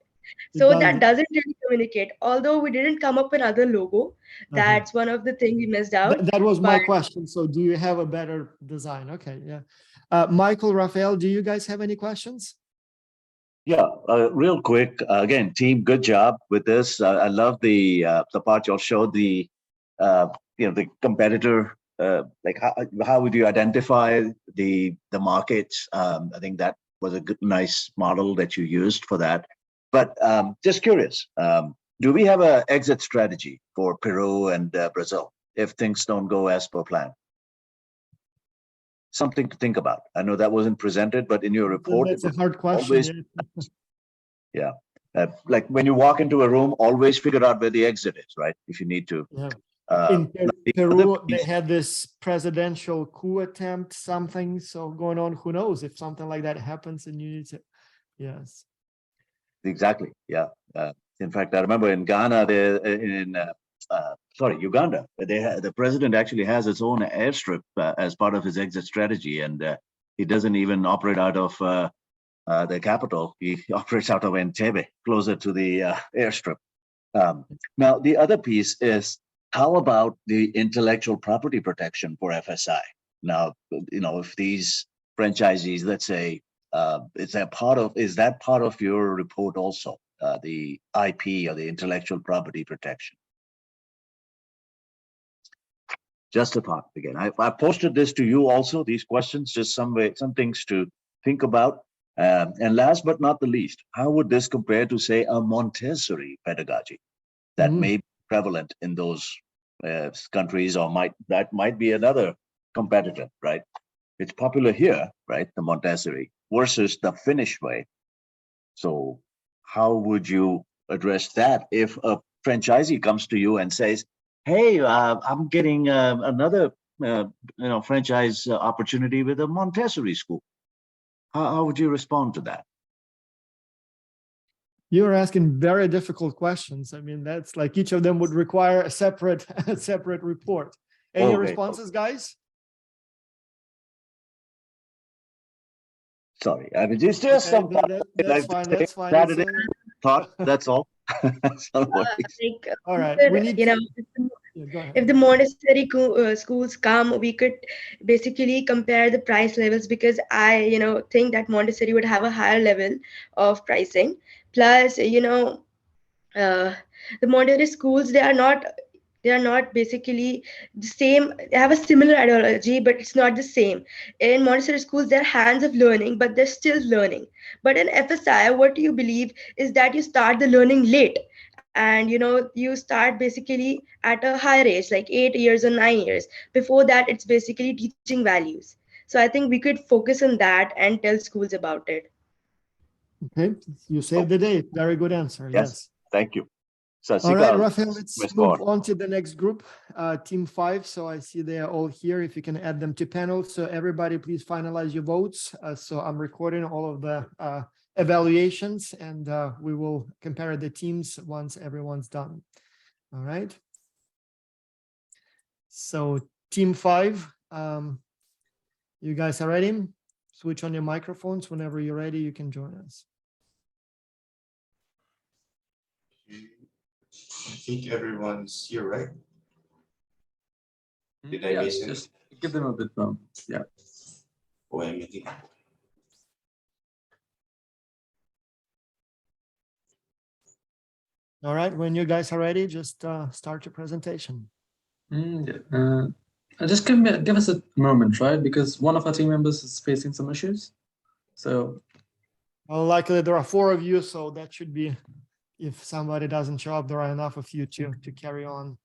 It So does. that doesn't really communicate. Although we didn't come up with another logo, that's one of the things we missed out. That was my but- question. So do you have a better design? Okay, yeah. Michael, Raphael, do you guys have any questions? Yeah, real quick. Again, team, good job with this. I love the part y'all showed the the competitor. Like how would you identify the markets? I think that was a good, nice model that you used for that. But just curious, do we have an exit strategy for Peru and Brazil if things don't go as per plan? Something to think about. I know that wasn't presented, but in your report, That's it a was hard question. always, yeah. yeah. Like when you walk into a room, always figure out where the exit is, right? If you need to. Yeah. Uh, In the Peru, other they piece- had this presidential coup attempt, something so going on. Who knows if something like that happens and you need to, yes. Exactly. Yeah. In fact, I remember in Ghana, Uganda, the president actually has its own airstrip as part of his exit strategy, and he doesn't even operate out of the capital. He operates out of Entebbe, closer to the airstrip. Now, the other piece is how about the intellectual property protection for FSI? Now, if these franchisees, let's say, is that part of your report also, the IP or the intellectual property protection? Just a thought again. I posted this to you also, these questions, just some things to think about. And last but not the least, how would this compare to, say, a Montessori pedagogy that may be prevalent in those countries, or that might be another competitor, right? It's popular here, right? The Montessori versus the Finnish way. So how would you address that if a franchisee comes to you and says, hey, I'm getting another franchise opportunity with a Montessori school? How would you respond to that? You're asking very difficult questions. I mean, that's like each of them would require a separate report. Any Okay. responses, guys? Sorry, I mean, it's just Okay, some that's fine. That's fine. Saturday It's, thought. That's all. No worries. all right. But, We need you know, yeah, go ahead. if the Montessori schools come, we could basically compare the price levels, because I, think that Montessori would have a higher level of pricing. Plus, the Montessori schools, they are not basically the same. They have a similar ideology, but it's not the same. In Montessori schools, they're hands of learning, but they're still learning. But in FSI, what you believe is that you start the learning late. And you start basically at a higher age, like 8 years or 9 years. Before that, it's basically teaching values. So I think we could focus on that and tell schools about it. Okay, you saved the day. Very good answer. Yes. Thank you. So, All right, Sika, Raphael, let's Ms. move Gaur. on to the next group, team 5. So I see they are all here. If you can add them to panels. So everybody, please finalize your votes. So I'm recording all of the evaluations, and we will compare the teams once everyone's done. All right. So team 5, you guys are ready? Switch on your microphones. Whenever you're ready, you can join us. I think everyone's here, right? Did I Yeah, miss it? just give them a bit more. Yeah. Oh, I'm meeting. All right, when you guys are ready, just start your presentation. Just give us a moment, right? Because one of our team members is facing some issues. So Well, likely there are 4 of you, so that should be, if somebody doesn't show up, there are enough of you to carry on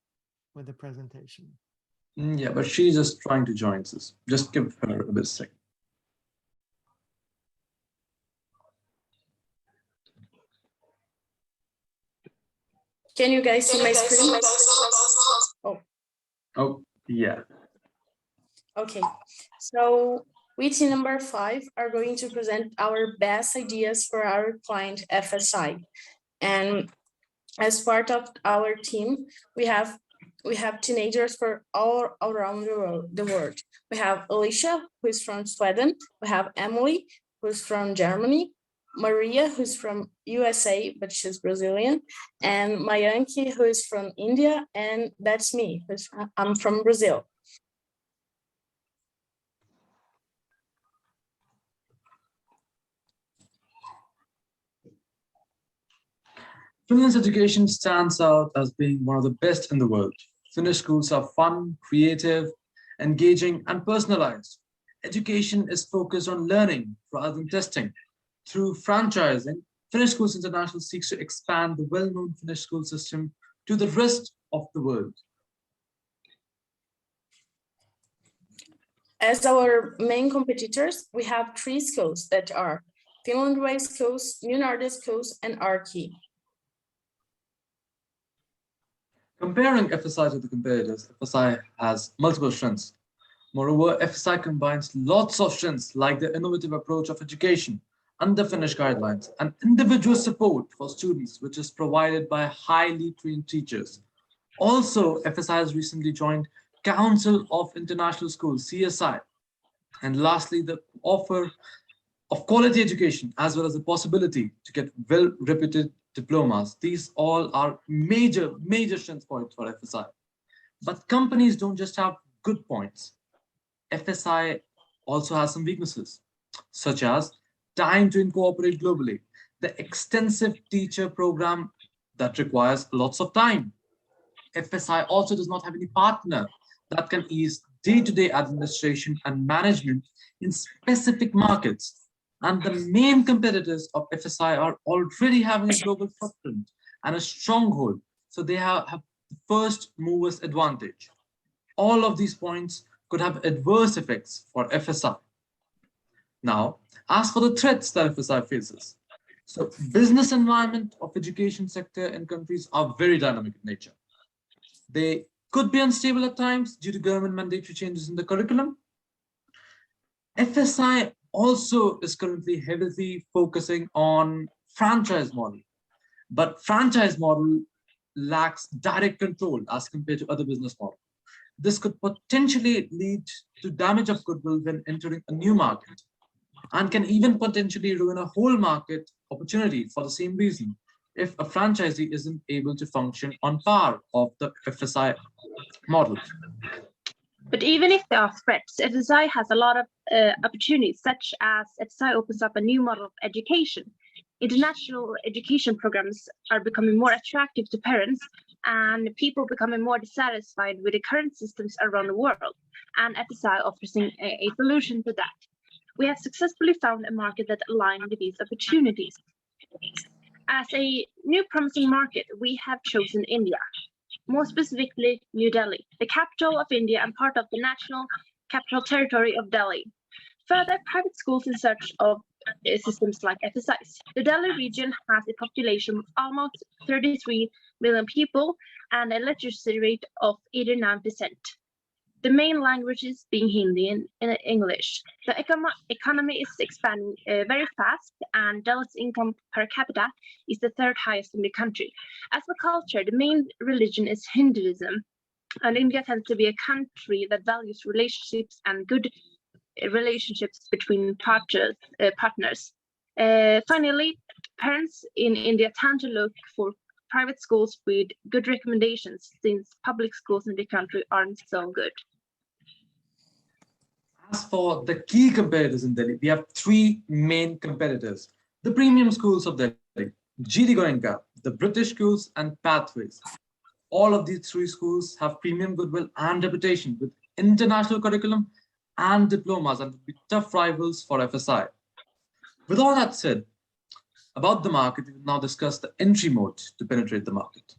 with the presentation. yeah, but she's just trying to join us. Just give her a bit of a second. Can you guys see my screen? Oh, yeah. Okay, so we team number 5 are going to present our best ideas for our client FSI. And as part of our team, we have teenagers for all around the world. We have Alicia, who is from Sweden. We have Emily, who's from Germany. Maria, who's from USA, but she's Brazilian. And Mayanki, who is from India. And that's me, I'm from Brazil. Finland's education stands out as being one of the best in the world. Finnish schools are fun, creative, engaging, and personalized. Education is focused on learning rather than testing. Through franchising, Finnish Schools International seeks to expand the well-known Finnish school system to the rest of the world. As our main competitors, we have 3 schools that are Finland Way Schools, New Nordic Schools, and Arki. Comparing FSI to the competitors, FSI has multiple strengths. Moreover, FSI combines lots of strengths like the innovative approach of education under Finnish guidelines and individual support for students, which is provided by highly trained teachers. Also, FSI has recently joined Council of International Schools, CSI. And lastly, the offer of quality education, as well as the possibility to get well-reputed diplomas. These all are major strength points for FSI. But companies don't just have good points. FSI also has some weaknesses, such as time to incorporate globally, the extensive teacher program that requires lots of time. FSI also does not have any partner that can ease day-to-day administration and management in specific markets. And the main competitors of FSI are already having a global footprint and a stronghold. So they have the first movers advantage. All of these points could have adverse effects for FSI. Now, as for the threats that FSI faces, so business environment of education sector in countries are very dynamic in nature. They could be unstable at times due to government mandatory changes in the curriculum. FSI also is currently heavily focusing on franchise model, but franchise model lacks direct control as compared to other business models. This could potentially lead to damage of goodwill when entering a new market, and can even potentially ruin a whole market opportunity for the same reason if a franchisee isn't able to function on par of the FSI model. But even if there are threats, FSI has a lot of opportunities, such as FSI opens up a new model of education. International education programs are becoming more attractive to parents, and people becoming more dissatisfied with the current systems around the world. And FSI offers a solution to that. We have successfully found a market that aligns with these opportunities. As a new promising market, we have chosen India. More specifically, New Delhi, the capital of India and part of the National Capital Territory of Delhi. Further, private schools in search of systems like FSI's. The Delhi region has a population of almost 33 million people and a literacy rate of 89%. The main languages being Hindi and English. The economy is expanding very fast, and Delhi's income per capita is the 3rd highest in the country. As for culture, the main religion is Hinduism, and India tends to be a country that values relationships and good relationships between partners. Finally, parents in India tend to look for private schools with good recommendations, since public schools in the country aren't so good. As for the key competitors in Delhi, we have 3 main competitors. The premium schools of Delhi, GD Goenka, the British schools, and Pathways. All of these 3 schools have premium goodwill and reputation with international curriculum and diplomas, and will be tough rivals for FSI. With all that said, about the market, we will now discuss the entry mode to penetrate the market.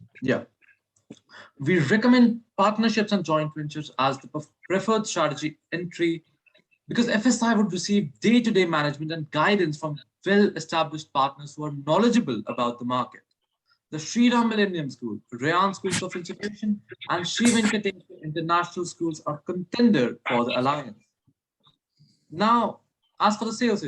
We recommend partnerships and joint ventures as the preferred strategy entry, because FSI would receive day-to-day management and guidance from well-established partners who are knowledgeable about the market. The Sri Ram Millennium School, Rayan Schools of Education, and Sri Venkateswara International Schools are contender for the alliance. Now, as for the sales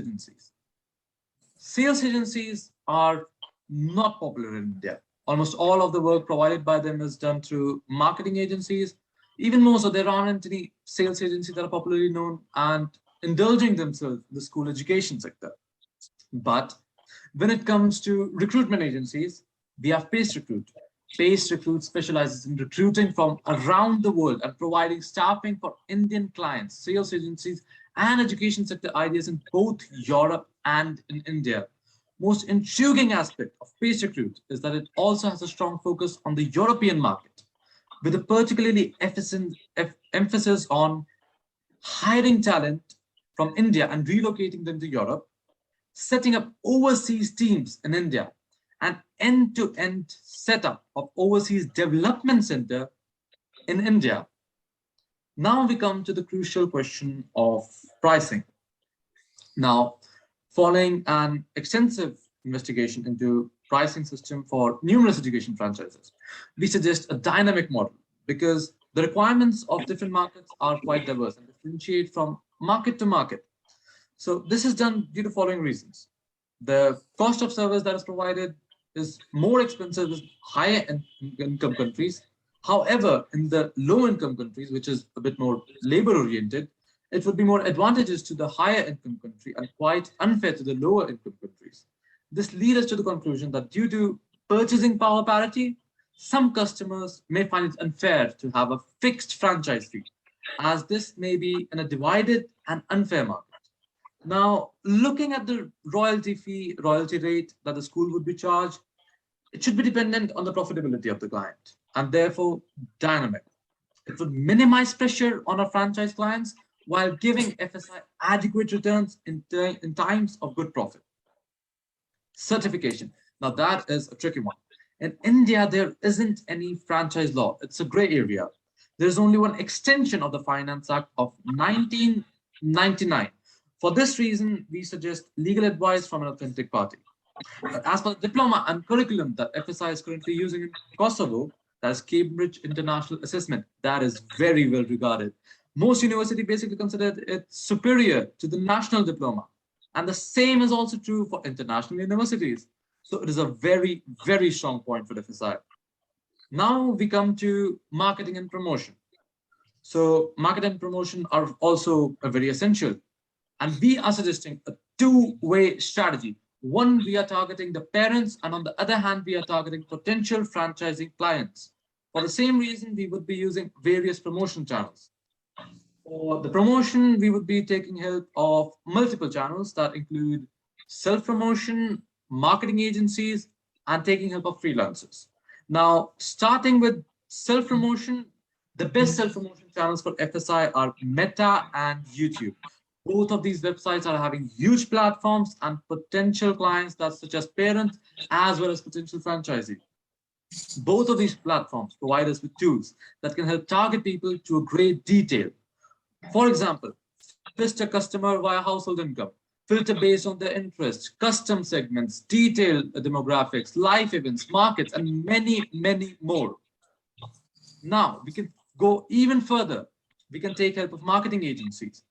agencies are not popular in India. Almost all of the work provided by them is done through marketing agencies. Even more so, there aren't any sales agencies that are popularly known and indulging themselves in the school education sector. But when it comes to recruitment agencies, we have Pace Recruit. Pace Recruit specializes in recruiting from around the world and providing staffing for Indian clients, sales agencies, and education sector ideas in both Europe and in India. Most intriguing aspect of Pace Recruit is that it also has a strong focus on the European market, with a particularly emphasis on hiring talent from India and relocating them to Europe, setting up overseas teams in India, and end-to-end setup of overseas development center in India. Now we come to the crucial question of pricing. Now, following an extensive investigation into pricing system for numerous education franchises, we suggest a dynamic model because the requirements of different markets are quite diverse and differentiate from market to market. So this is done due to following reasons. The cost of service that is provided is more expensive in higher income countries. However, in the low income countries, which is a bit more labor oriented, it would be more advantageous to the higher income country and quite unfair to the lower income countries. This leads us to the conclusion that due to purchasing power parity, some customers may find it unfair to have a fixed franchise fee, as this may be in a divided and unfair market. Now, looking at the royalty rate that the school would be charged, it should be dependent on the profitability of the client and therefore dynamic. It would minimize pressure on our franchise clients while giving FSI adequate returns in times of good profit. Certification. Now that is a tricky one. In India, there isn't any franchise law. It's a gray area. There's only one extension of the Finance Act of 1999. For this reason, we suggest legal advice from an authentic party. As for the diploma and curriculum that FSI is currently using in Kosovo, that is Cambridge International Assessment, that is very well regarded. Most universities basically consider it superior to the national diploma. And the same is also true for international universities. So it is a very, very strong point for FSI. Now we come to marketing and promotion. So marketing and promotion are also very essential. And we are suggesting a two-way strategy. One, we are targeting the parents, and on the other hand, we are targeting potential franchising clients. For the same reason, we would be using various promotion channels. For the promotion, we would be taking help of multiple channels that include self-promotion, marketing agencies, and taking help of freelancers. Now, starting with self-promotion, the best self-promotion channels for FSI are Meta and YouTube. Both of these websites are having huge platforms and potential clients that such as parents as well as potential franchisees. Both of these platforms provide us with tools that can help target people to a great detail. For example, filter customer via household income, filter based on their interests, custom segments, detailed demographics, life events, markets, and many, many more. Now, we can go even further. We can take help of marketing agencies.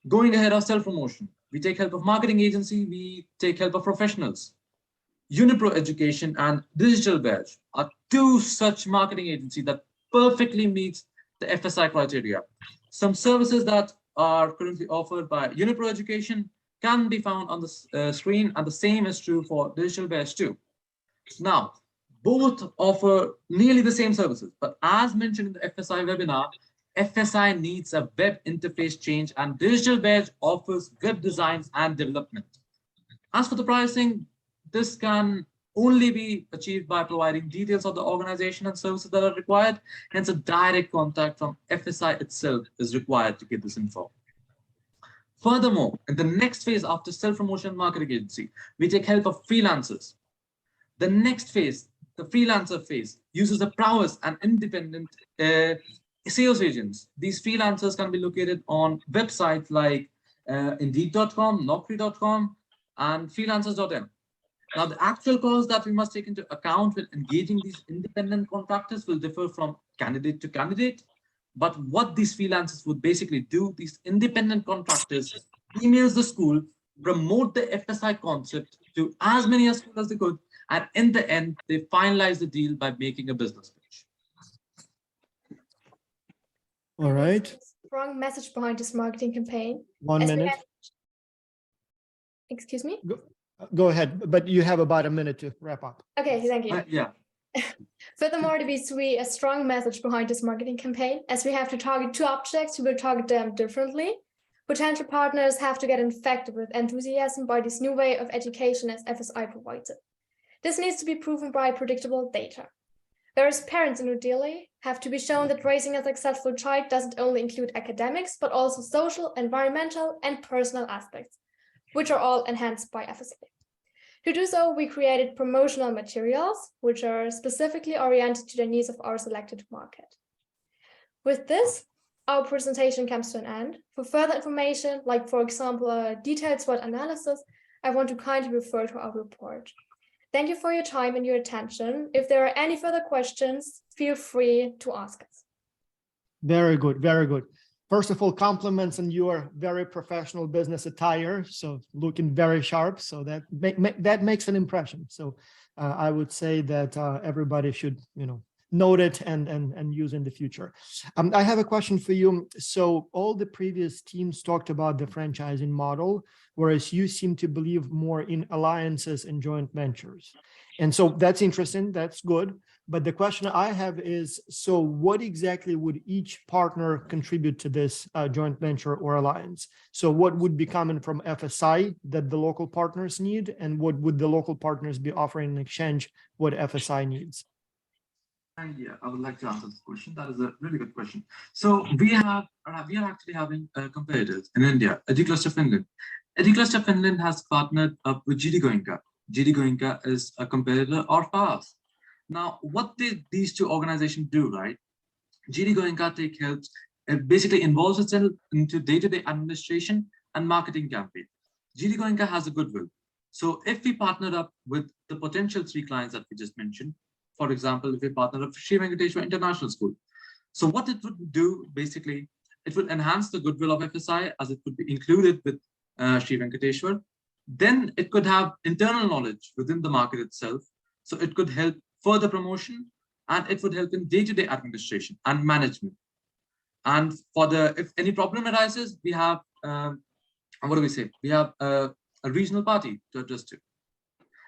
Going ahead of self-promotion, we take help of marketing agency, we take help of professionals. Unipro Education and Digital Badge are two such marketing agencies that perfectly meets the FSI criteria. Some services that are currently offered by Unipro Education can be found on the screen, and the same is true for Digital Badge too. Now, both offer nearly the same services, but as mentioned in the FSI webinar, FSI needs a web interface change, and Digital Badge offers web designs and development. As for the pricing, this can only be achieved by providing details of the organization and services that are required. Hence, a direct contact from FSI itself is required to get this info. Furthermore, in the next phase after self-promotion marketing agency, we take help of freelancers. The next phase, the freelancer phase, uses the prowess and independent sales agents. These freelancers can be located on websites like Indeed.com, Naukri.com, and freelancers.in. Now, the actual costs that we must take into account when engaging these independent contractors will differ from candidate to candidate. But what these freelancers would basically do, these independent contractors emails the school, promote the FSI concept to as many as school as they could, And in the end, they finalize the deal by making a business pitch. All right, Strong message behind this marketing campaign. 1 As we minute. have- Excuse me? Go ahead, but you have about a minute to wrap up. Okay, thank you. Yeah. Furthermore, there needs to be a strong message behind this marketing campaign, as we have to target two objects, we will target them differently. Potential partners have to get infected with enthusiasm by this new way of education as FSI provides it. This needs to be proven by predictable data. Whereas parents in New Delhi have to be shown that raising a successful child doesn't only include academics, but also social, environmental, and personal aspects, which are all enhanced by FSI. To do so, we created promotional materials, which are specifically oriented to the needs of our selected market. With this, our presentation comes to an end. For further information, like for example, a detailed SWOT analysis, I want to kindly refer to our report. Thank you for your time and your attention. If there are any further questions, feel free to ask us. Very good, very good. First of all, compliments on your very professional business attire. So looking very sharp. So that makes an impression. So I would say that everybody should, note it and use in the future. I have a question for you. So all the previous teams talked about the franchising model, whereas you seem to believe more in alliances and joint ventures. And so that's interesting. That's good. But the question I have is, so what exactly would each partner contribute to this joint venture or alliance? So what would be coming from FSI that the local partners need? And what would the local partners be offering in exchange what FSI needs? Yeah, I would like to answer this question. That is a really good question. So we are actually having competitors in India. Educluster Finland. Educluster Finland has partnered up with GD Goenka. GD Goenka is a competitor of ours. Now, what did these two organizations do, right? GD Goenka basically involves itself into day-to-day administration and marketing campaign. GD Goenka has a goodwill. So if we partner up with the potential 3 clients that we just mentioned, for example, if we partner up with Sri Venkateswara International School. So what it would do, basically, it would enhance the goodwill of FSI as it would be included with Sri Venkateswara. Then it could have internal knowledge within the market itself. So it could help further promotion, and it would help in day-to-day administration and management. And if any problem arises, we have, We have a regional party to address to.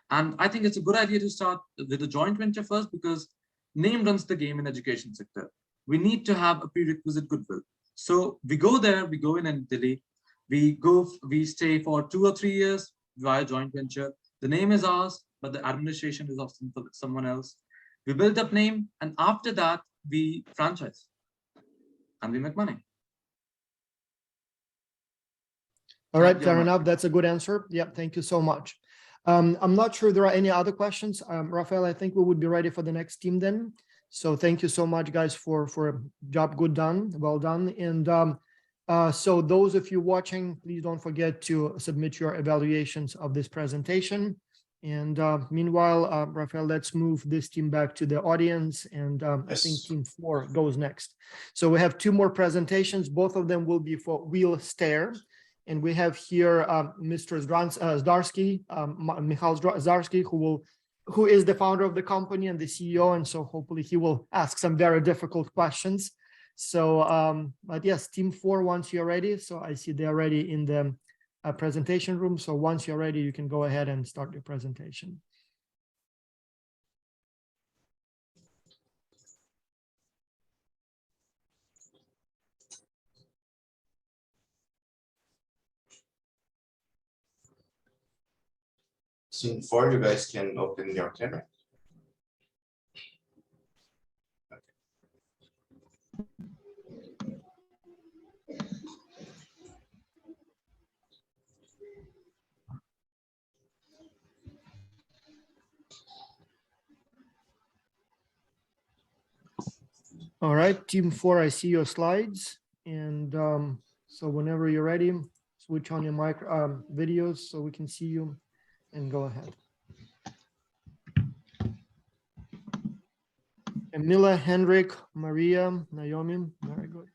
And I think it's a good idea to start with a joint venture first, because name runs the game in education sector. We need to have a prerequisite goodwill. So we go there, we go in Delhi, we stay for 2 or 3 years via joint venture. The name is ours, but the administration is of someone else. We build up name, and after that, we franchise and we make money. All right, fair enough. That's a good answer. Yeah, thank you so much. I'm not sure there are any other questions. Rafael, I think we would be ready for the next team then. So thank you so much, guys, for a job good done, well done. And so those of you watching, please don't forget to submit your evaluations of this presentation. And meanwhile, Rafael, let's move this team back to the audience. And I think team 4 goes next. So we have 2 more presentations. Both of them will be for Wheel Stare. And we have here Mr. Zdarsky, Michal Zdarsky, who is the founder of the company and the CEO. And so hopefully he will ask some very difficult questions. So, but yes, team 4, once you're ready. So I see they're ready in the presentation room. So once you're ready, you can go ahead and start your presentation. Scene 4, you guys can open your camera. All right, team 4, I see your slides. And so whenever you're ready, switch on your mic videos so we can see you, and go ahead. Camilla, Henrik, Maria, Naomi, very good.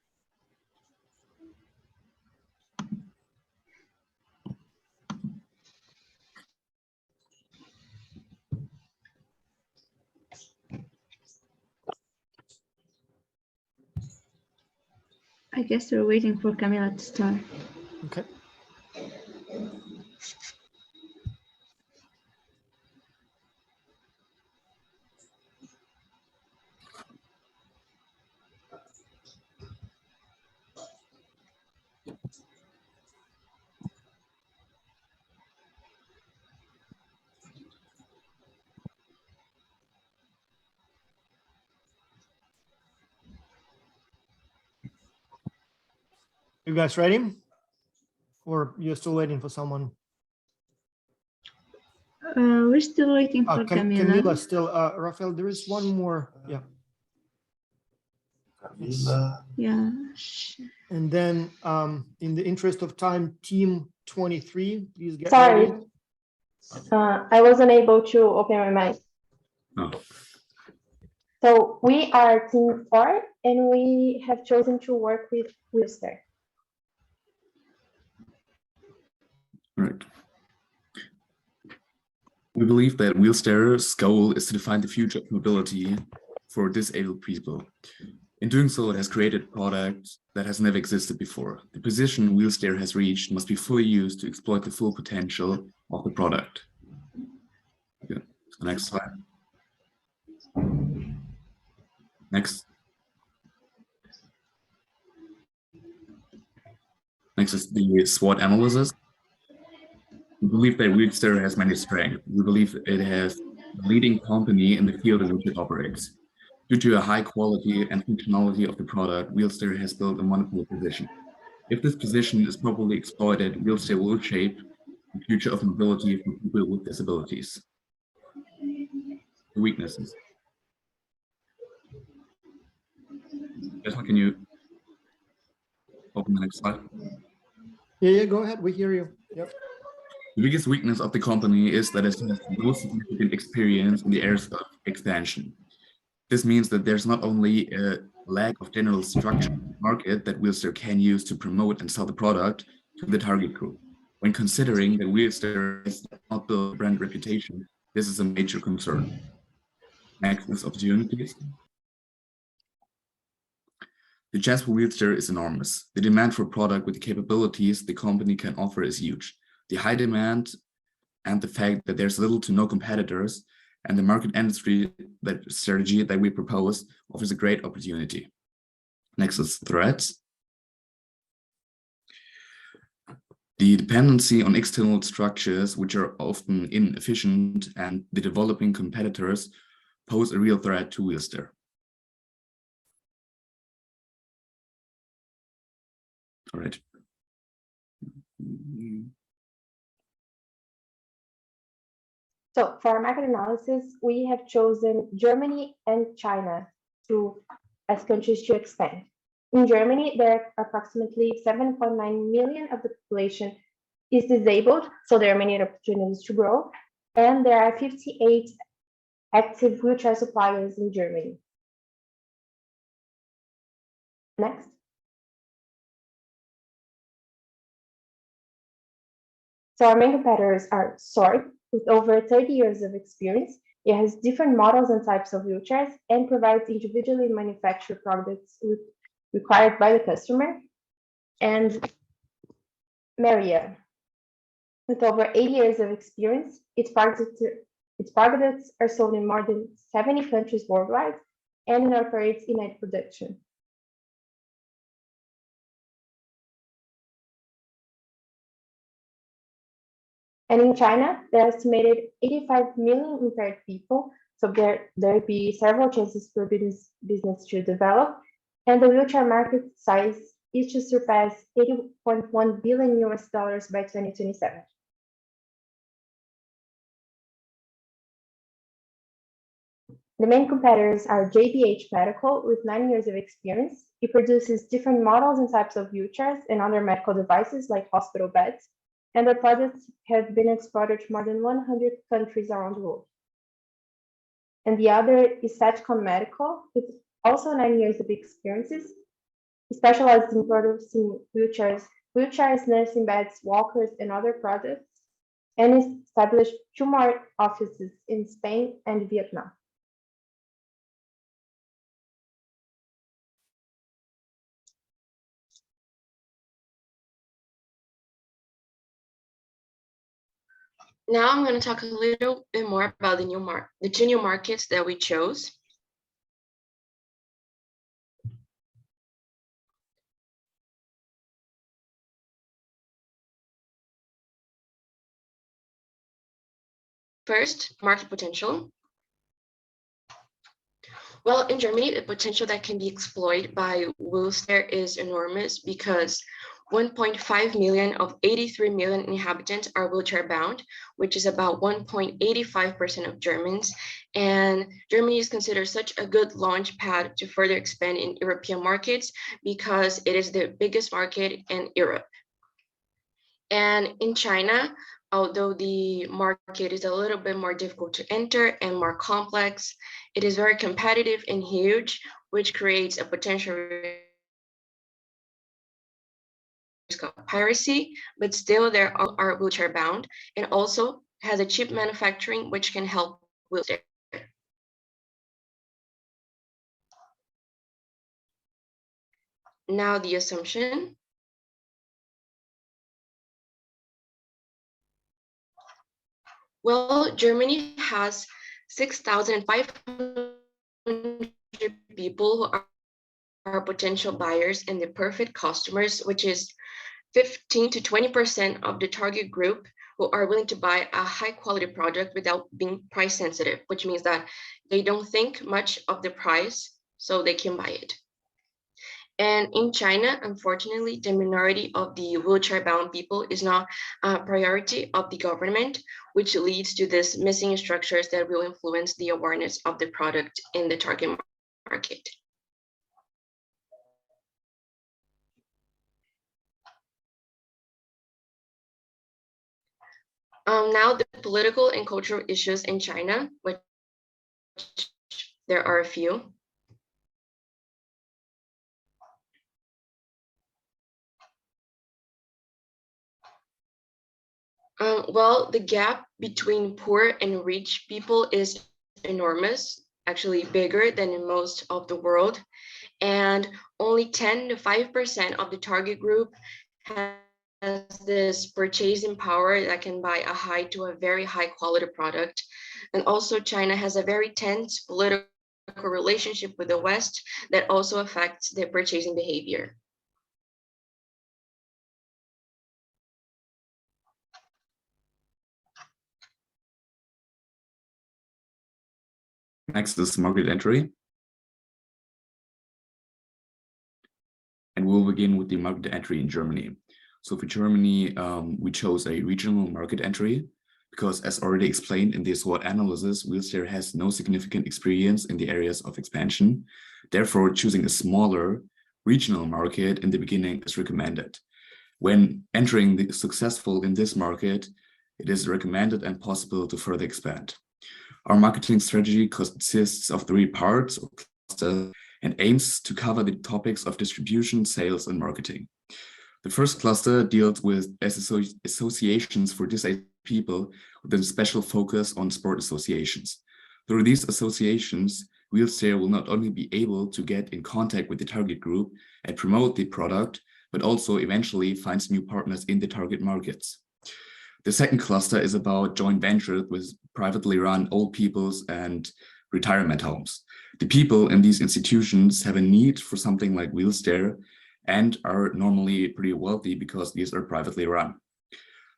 I guess we're waiting for Camila to start. Okay. You guys ready? Or you're still waiting for someone? We're still waiting for Camila. Camila still, Rafael, there is one more, yeah. Camila. Yeah. And then in the interest of time, team 23, please get Sorry. ready. I wasn't able to open my mic. Oh. So we are team 4 and we have chosen to work with Wheelster. Right. We believe that Wheelster's goal is to define the future of mobility for disabled people. In doing so, it has created a product that has never existed before. The position Wheelster has reached must be fully used to exploit the full potential of the product. Okay. Next slide. Next. Next is the SWOT analysis. We believe that Wheelster has many strengths. We believe it has a leading company in the field in which it operates. Due to a high quality and functionality of the product, Wheelster has built a wonderful position. If this position is properly exploited, Wheelster will shape the future of mobility for people with disabilities. The weaknesses. Jasmine, can you open the next slide? Yeah, go ahead. We hear you. Yep. The biggest weakness of the company is that it has no significant experience in the areas of expansion. This means that there's not only a lack of general structure in the market that Wheelster can use to promote and sell the product to the target group. When considering that Wheelster has not built a brand reputation, this is a major concern. Next is opportunities. The chance for Wheelster is enormous. The demand for a product with the capabilities the company can offer is huge. The high demand and the fact that there's little to no competitors and the market industry strategy that we propose offers a great opportunity. Next is threats. The dependency on external structures, which are often inefficient, and the developing competitors pose a real threat to Wheelster. All right. So for our market analysis, we have chosen Germany and China as countries to expand. In Germany, there are approximately 7.9 million of the population is disabled, so there are many opportunities to grow. And there are 58 active wheelchair suppliers in Germany. Next. So our main competitors are Sorg, with over 30 years of experience. It has different models and types of wheelchairs and provides individually manufactured products required by the customer. And Maria, with over 80 years of experience, its products are sold in more than 70 countries worldwide and it operates in night production. And in China, there are estimated 85 million impaired people. So there will be several chances for business to develop. And the wheelchair market size is to surpass $80.1 billion by 2027. The main competitors are JBH Medical with 9 years of experience. It produces different models and types of wheelchairs and other medical devices like hospital beds. And their products have been exported to more than 100 countries around the world. And the other is Satcom Medical, with also 9 years of experiences, specialized in producing wheelchairs, nursing beds, walkers, and other products, and established 2 more offices in Spain and Vietnam. Now I'm going to talk a little bit more about the two new markets that we chose. First, market potential. Well, in Germany, the potential that can be exploited by Wilster is enormous because 1.5 million of 83 million inhabitants are wheelchair bound, which is about 1.85% of Germans. And Germany is considered such a good launch pad to further expand in European markets because it is the biggest market in Europe. And in China, although the market is a little bit more difficult to enter and more complex, it is very competitive and huge, which creates a potential risk of piracy, but still there are wheelchair bound, and also has a cheap manufacturing, which can help wheelchair. Now the assumption. Well, Germany has 6,500 people who are potential buyers and the perfect customers, which is 15 to 20% of the target group who are willing to buy a high quality product without being price sensitive, which means that they don't think much of the price, so they can buy it. And in China, unfortunately, the minority of the wheelchair-bound people is not a priority of the government, which leads to this missing structures that will influence the awareness of the product in the target market. Now the political and cultural issues in China, which there are a few. Well, the gap between poor and rich people is enormous, actually bigger than in most of the world. And only 10 to 5% of the target group has this purchasing power that can buy a high to a very high quality product. And also China has a very tense political relationship with the West that also affects their purchasing behavior. Next is market entry. And we'll begin with the market entry in Germany. So for Germany, we chose a regional market entry because, as already explained in the SWOT analysis, Wilster has no significant experience in the areas of expansion. Therefore, choosing a smaller regional market in the beginning is recommended. When entering the successful in this market, it is recommended and possible to further expand. Our marketing strategy consists of 3 parts or clusters and aims to cover the topics of distribution, sales, and marketing. The first cluster deals with associations for disabled people with a special focus on sport associations. Through these associations, Wilster will not only be able to get in contact with the target group and promote the product, but also eventually finds new partners in the target markets. The second cluster is about joint ventures with privately run old people's and retirement homes. The people in these institutions have a need for something like Wilster and are normally pretty wealthy because these are privately run.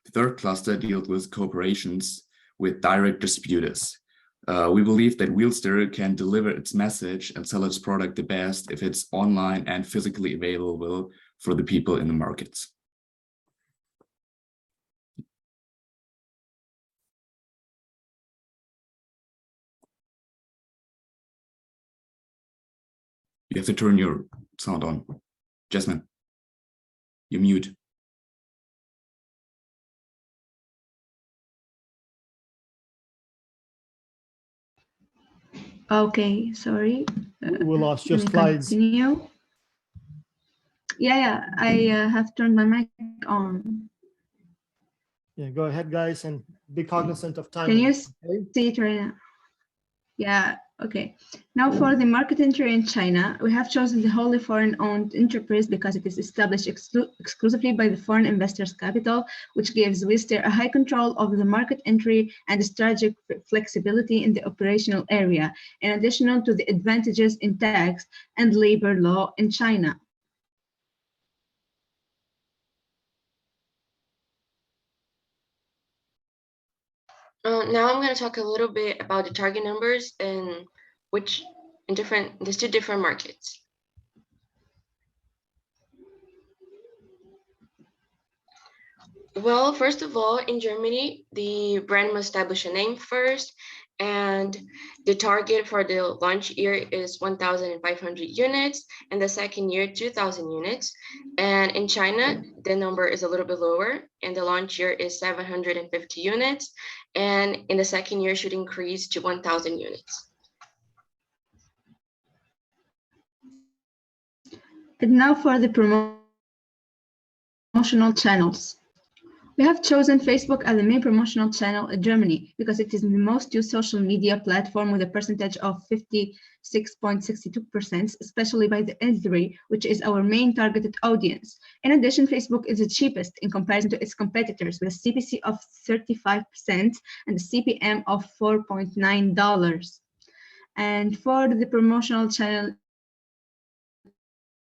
The third cluster deals with cooperations with direct distributors. We believe that Wilster can deliver its message and sell its product the best if it's online and physically available for the people in the markets. You have to turn your sound on. Jasmine, you're mute. Okay, sorry. We lost your Can we slides. continue? Yeah, I have turned my mic on. Yeah, go ahead, guys, and be cognizant of time. Can you see it right now? Yeah, Okay, now for the market entry in China, we have chosen the wholly foreign-owned enterprise because it is established exclusively by the foreign investors' capital, which gives Wister a high control over the market entry and strategic flexibility in the operational area, in addition to the advantages in tax and labor law in China. Now I'm going to talk a little bit about the target numbers and there's two different markets. Well, first of all, in Germany, the brand must establish a name first, and the target for the launch year is 1,500 units, and the second year, 2,000 units. And in China, the number is a little bit lower, and the launch year is 750 units, and in the second year should increase to 1,000 units. And now for the promotional channels. We have chosen Facebook as the main promotional channel in Germany because it is the most used social media platform with a percentage of 56.62%, especially by the N3, which is our main targeted audience. In addition, Facebook is the cheapest in comparison to its competitors with a CPC of 35% and a CPM of $4.9. And for the promotional channel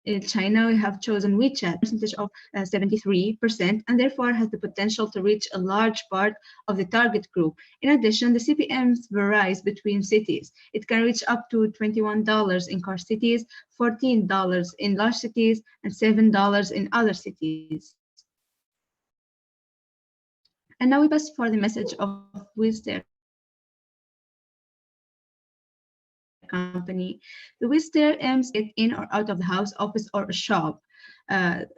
in China, we have chosen WeChat, percentage of 73%, and therefore has the potential to reach a large part of the target group. In addition, the CPMs varies between cities. It can reach up to $21 in core cities, $14 in large cities, and $7 in other cities. And now we pass for the message of Wister company. The Wister aims to get in or out of the house, office, or a shop.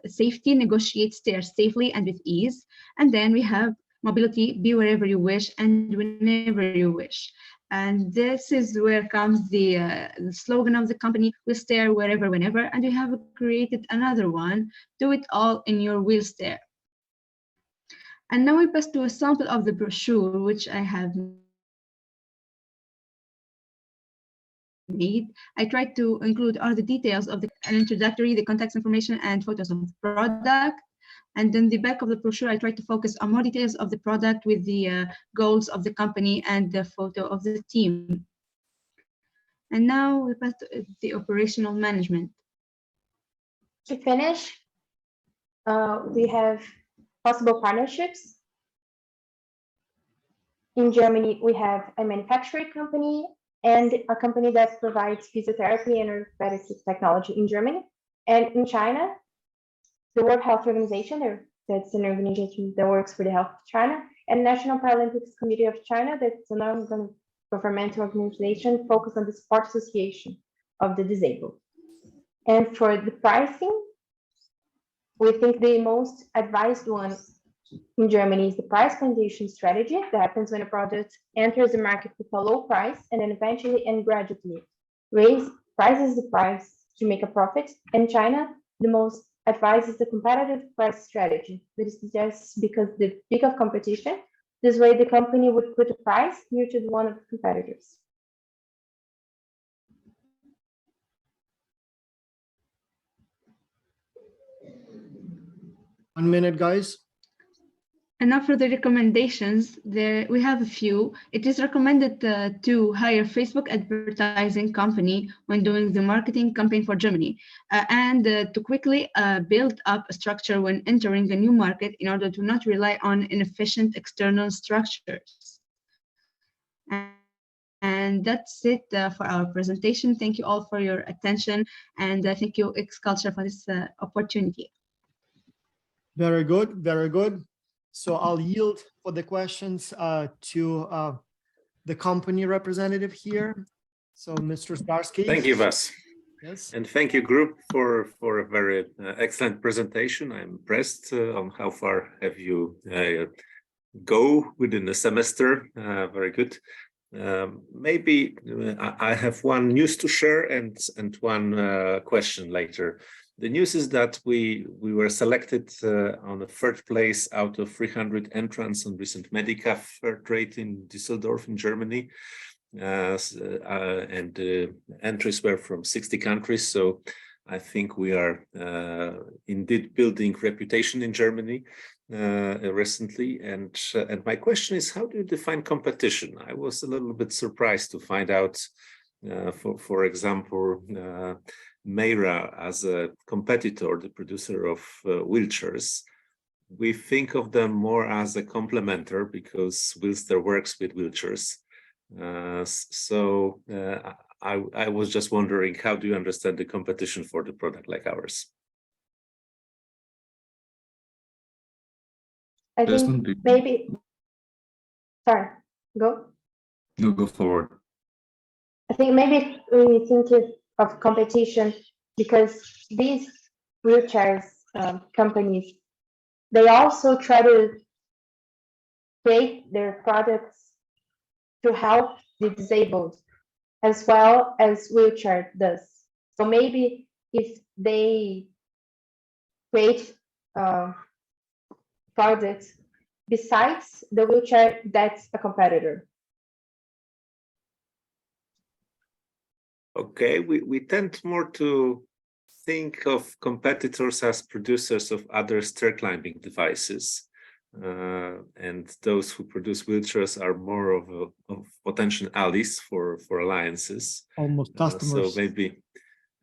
Safety, negotiate stairs safely and with ease. And then we have mobility, be wherever you wish and whenever you wish. And this is where comes the slogan of the company, Wister wherever, whenever. And we have created another one, do it all in your Wister. And now we pass to a sample of the brochure, which I have made. I tried to include all the details of an introductory, the contact information, and photos of the product. And then the back of the brochure, I tried to focus on more details of the product with the goals of the company and the photo of the team. And now we pass to the operational management. To finish, we have possible partnerships. In Germany, we have a manufacturing company and a company that provides physiotherapy and orthopedic technology in Germany. And in China, the World Health Organization, that's an organization that works for the health of China, and National Paralympics Committee of China, that's a non-governmental organization focused on the Sport Association of the Disabled. And for the pricing, we think the most advised one in Germany is the price foundation strategy. That happens when a product enters the market with a low price and then eventually and gradually raises the price to make a profit. In China, the most advised is the competitive price strategy. This is just because the peak of competition. This way, the company would put a price near to one of the competitors. One minute, guys. And now for the recommendations, we have a few. It is recommended to hire Facebook advertising company when doing the marketing campaign for Germany, and to quickly build up a structure when entering a new market in order to not rely on inefficient external structures. And that's it for our presentation. Thank you all for your attention, and thank you X-Culture for this opportunity. Very good, very good. So I'll yield for the questions to the company representative here. So Mr. Zdarsky. Thank you, Vas. Yes. And thank you, group, for a very excellent presentation. I'm impressed on how far have you go within a semester. Very good. Maybe I have one news to share and one question later. The news is that we were selected on the third place out of 300 entrants on recent Medica Fair Trade in Düsseldorf in Germany. and entries were from 60 countries. So I think we are indeed building reputation in Germany recently. And my question is, how do you define competition? I was a little bit surprised to find out, for example, Meira as a competitor, the producer of wheelchairs. We think of them more as a complementer because Wilster works with wheelchairs. I was just wondering, how do you understand the competition for the product like ours? I think maybe, sorry, go. No, go forward. I think maybe we think of competition because these wheelchairs companies, they also try to create their products to help the disabled as well as wheelchair does. So maybe if they create products besides the wheelchair, that's a competitor. Okay, we tend more to think of competitors as producers of other stair climbing devices. And those who produce wheelchairs are more of potential allies for alliances. Almost customers. So maybe,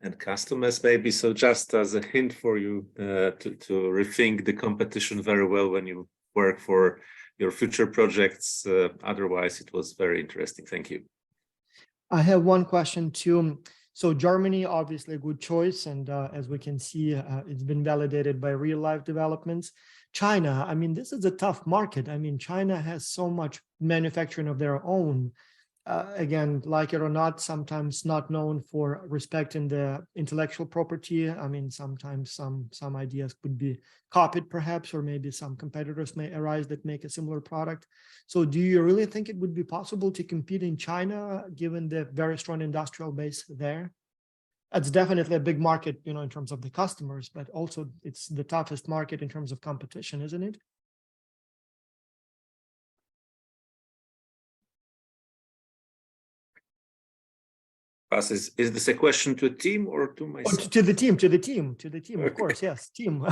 and customers maybe. So just as a hint for you to rethink the competition very well when you work for your future projects. Otherwise, it was very interesting. Thank you. I have one question too. So Germany, obviously a good choice. And as we can see, it's been validated by real life developments. China, I mean, this is a tough market. I mean, China has so much manufacturing of their own. Again, like it or not, sometimes not known for respecting the intellectual property. I mean, sometimes some ideas could be copied perhaps, or maybe some competitors may arise that make a similar product. So do you really think it would be possible to compete in China, given the very strong industrial base there? It's definitely a big market, you know, in terms of the customers, but also it's the toughest market in terms of competition, isn't it? Is this a question to a team or to myself? Oh, to the team, Okay. Of course, yes, team.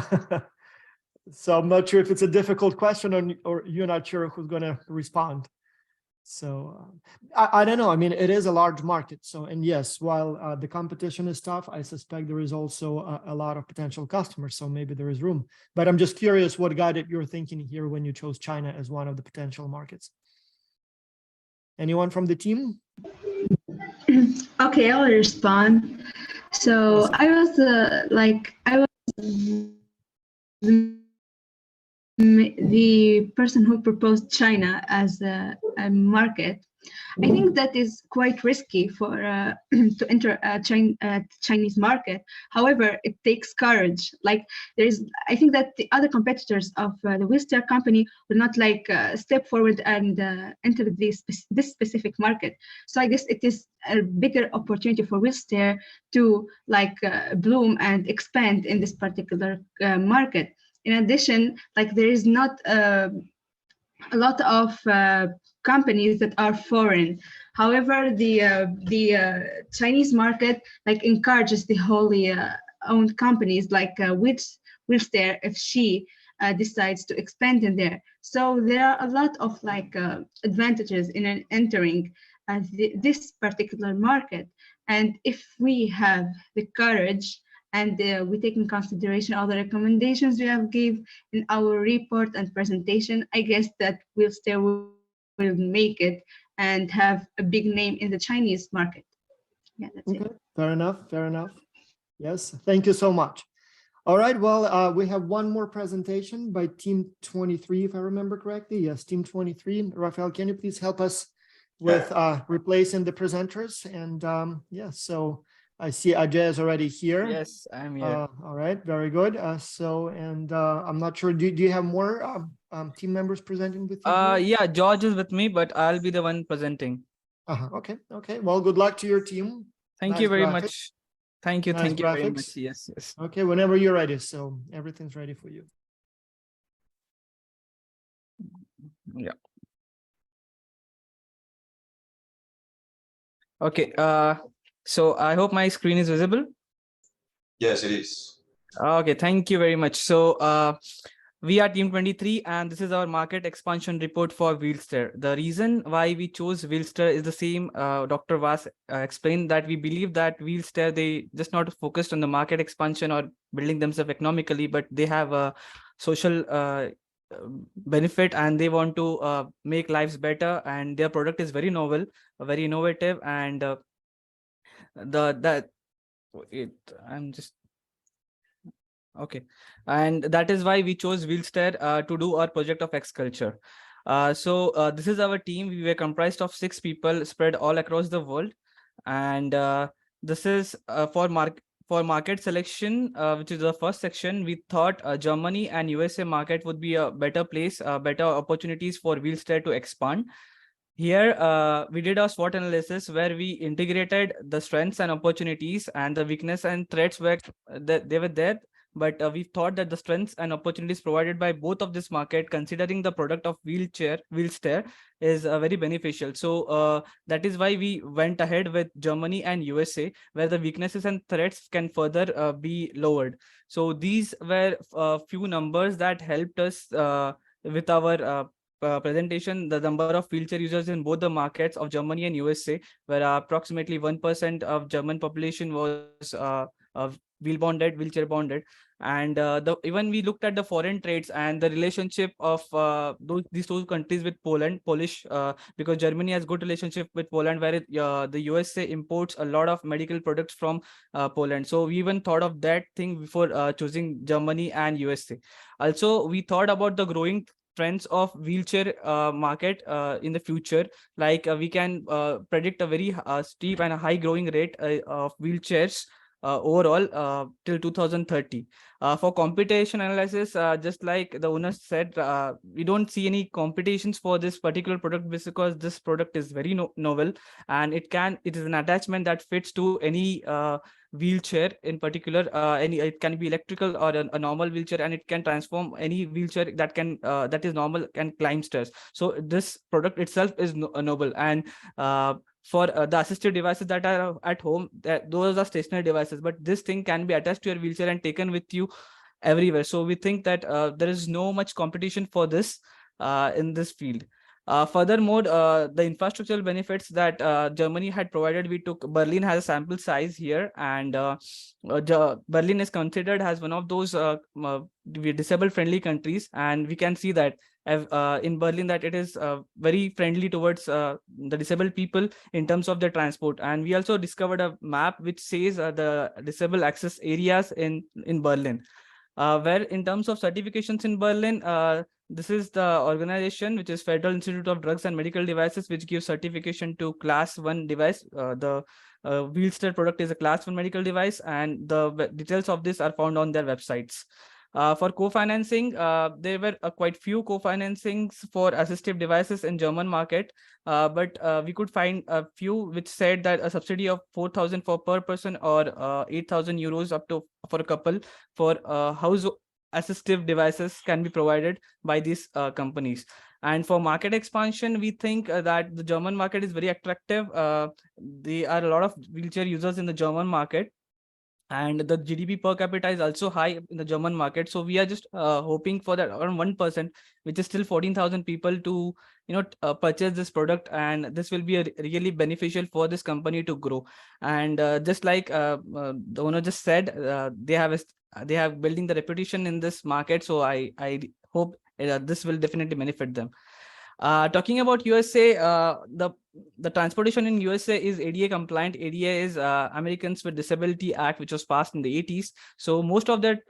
So I'm not sure if it's a difficult question or you're not sure who's going to respond. So I don't know. I mean, it is a large market. So, and yes, while the competition is tough, I suspect there is also a lot of potential customers. So maybe there is room. But I'm just curious what guided your thinking here when you chose China as one of the potential markets. Anyone from the team? Okay, I'll respond. So I was the person who proposed China as a market. I think that is quite risky for to enter a Chinese market. However, it takes courage. Like I think that the other competitors of the Wilster company will not step forward and enter this specific market. So I guess it is a bigger opportunity for Wilster to bloom and expand in this particular market. In addition, there is not a lot of companies that are foreign. However, the Chinese market encourages the wholly owned companies like Wilster if she decides to expand in there. So there are a lot of advantages in entering this particular market. And if we have the courage and we take in consideration all the recommendations we have given in our report and presentation, I guess that Wilster will make it and have a big name in the Chinese market. Yeah, that's it. Fair enough. Yes, thank you so much. All right, well, we have one more presentation by Team 23, if I remember correctly. Yes, Team 23. Rafael, can you please help us with replacing the presenters? And yeah, so I see Ajay is already here. Yes, I'm here. All right, very good. I'm not sure, do you have more team members presenting with you? Yeah, George is with me, but I'll be the one presenting. Okay. Well, good luck to your team. Thank you very much. Thank you very much. Yes. Okay, whenever you're ready. So everything's ready for you. Yeah. Okay. So I hope my screen is visible. Yes, it is. Okay, thank you very much. So we are Team 23, and this is our market expansion report for Wheelster. The reason why we chose Wheelster is the same. Dr. Vas explained that we believe that Wheelster, they just not focused on the market expansion or building themselves economically, but they have a social benefit, and they want to make lives better. And their product is very novel, very innovative, and I'm just okay, and that is why we chose Wheelster to do our project of X Culture. So this is our team. We were comprised of 6 people spread all across the world, and this is for market selection, which is the first section. We thought Germany and USA market would be a better place, better opportunities for Wheelster to expand. Here, we did a SWOT analysis where we integrated the strengths and opportunities, and the weakness and threats were they were there. But we thought that the strengths and opportunities provided by both of this market, considering the product of Wheelster, is very beneficial. So that is why we went ahead with Germany and USA, where the weaknesses and threats can further be lowered. So these were a few numbers that helped us with our presentation. The number of wheelchair users in both the markets of Germany and USA, where approximately 1% of German population was wheelchair bonded, and even we looked at the foreign trades and the relationship of these two countries with Polish, because Germany has good relationship with Poland, where the USA imports a lot of medical products from Poland. So we even thought of that thing before choosing Germany and USA. Also, we thought about the growing trends of wheelchair market in the future. Like we can predict a very steep and a high growing rate of wheelchairs overall till 2030. For competition analysis, just like the owner said, we don't see any competitions for this particular product because this product is very novel, and it is an attachment that fits to any wheelchair in particular. It can be electrical or a normal wheelchair, and it can transform any wheelchair that is normal and climb stairs. So this product itself is noble. And for the assistive devices that are at home, those are stationary devices, but this thing can be attached to your wheelchair and taken with you everywhere. So we think that there is no much competition for this in this field. Furthermore, the infrastructural benefits that Germany had provided, we took Berlin has a sample size here, and Berlin is considered as one of those disabled friendly countries, and we can see that in Berlin that it is very friendly towards the disabled people in terms of their transport. And we also discovered a map which says the disabled access areas in Berlin, where in terms of certifications in Berlin, this is the organization which is Federal Institute of Drugs and Medical Devices, which gives certification to Class 1 device. The Wheelster product is a Class 1 medical device, and the details of this are found on their websites. For co-financing, there were quite few co-financings for assistive devices in German market, but we could find a few which said that a subsidy of 4,000 for per person or 8,000 euros up to for a couple for house assistive devices can be provided by these companies. And for market expansion, we think that the German market is very attractive. There are a lot of wheelchair users in the German market, and the GDP per capita is also high in the German market. So we are just hoping for that around 1%, which is still 14,000 people to purchase this product, and this will be really beneficial for this company to grow. And just like the owner just said, they have building the reputation in this market. So I hope this will definitely benefit them. Talking about USA, the transportation in USA is ADA compliant. ADA is Americans with Disability Act, which was passed in the 80s. So most of their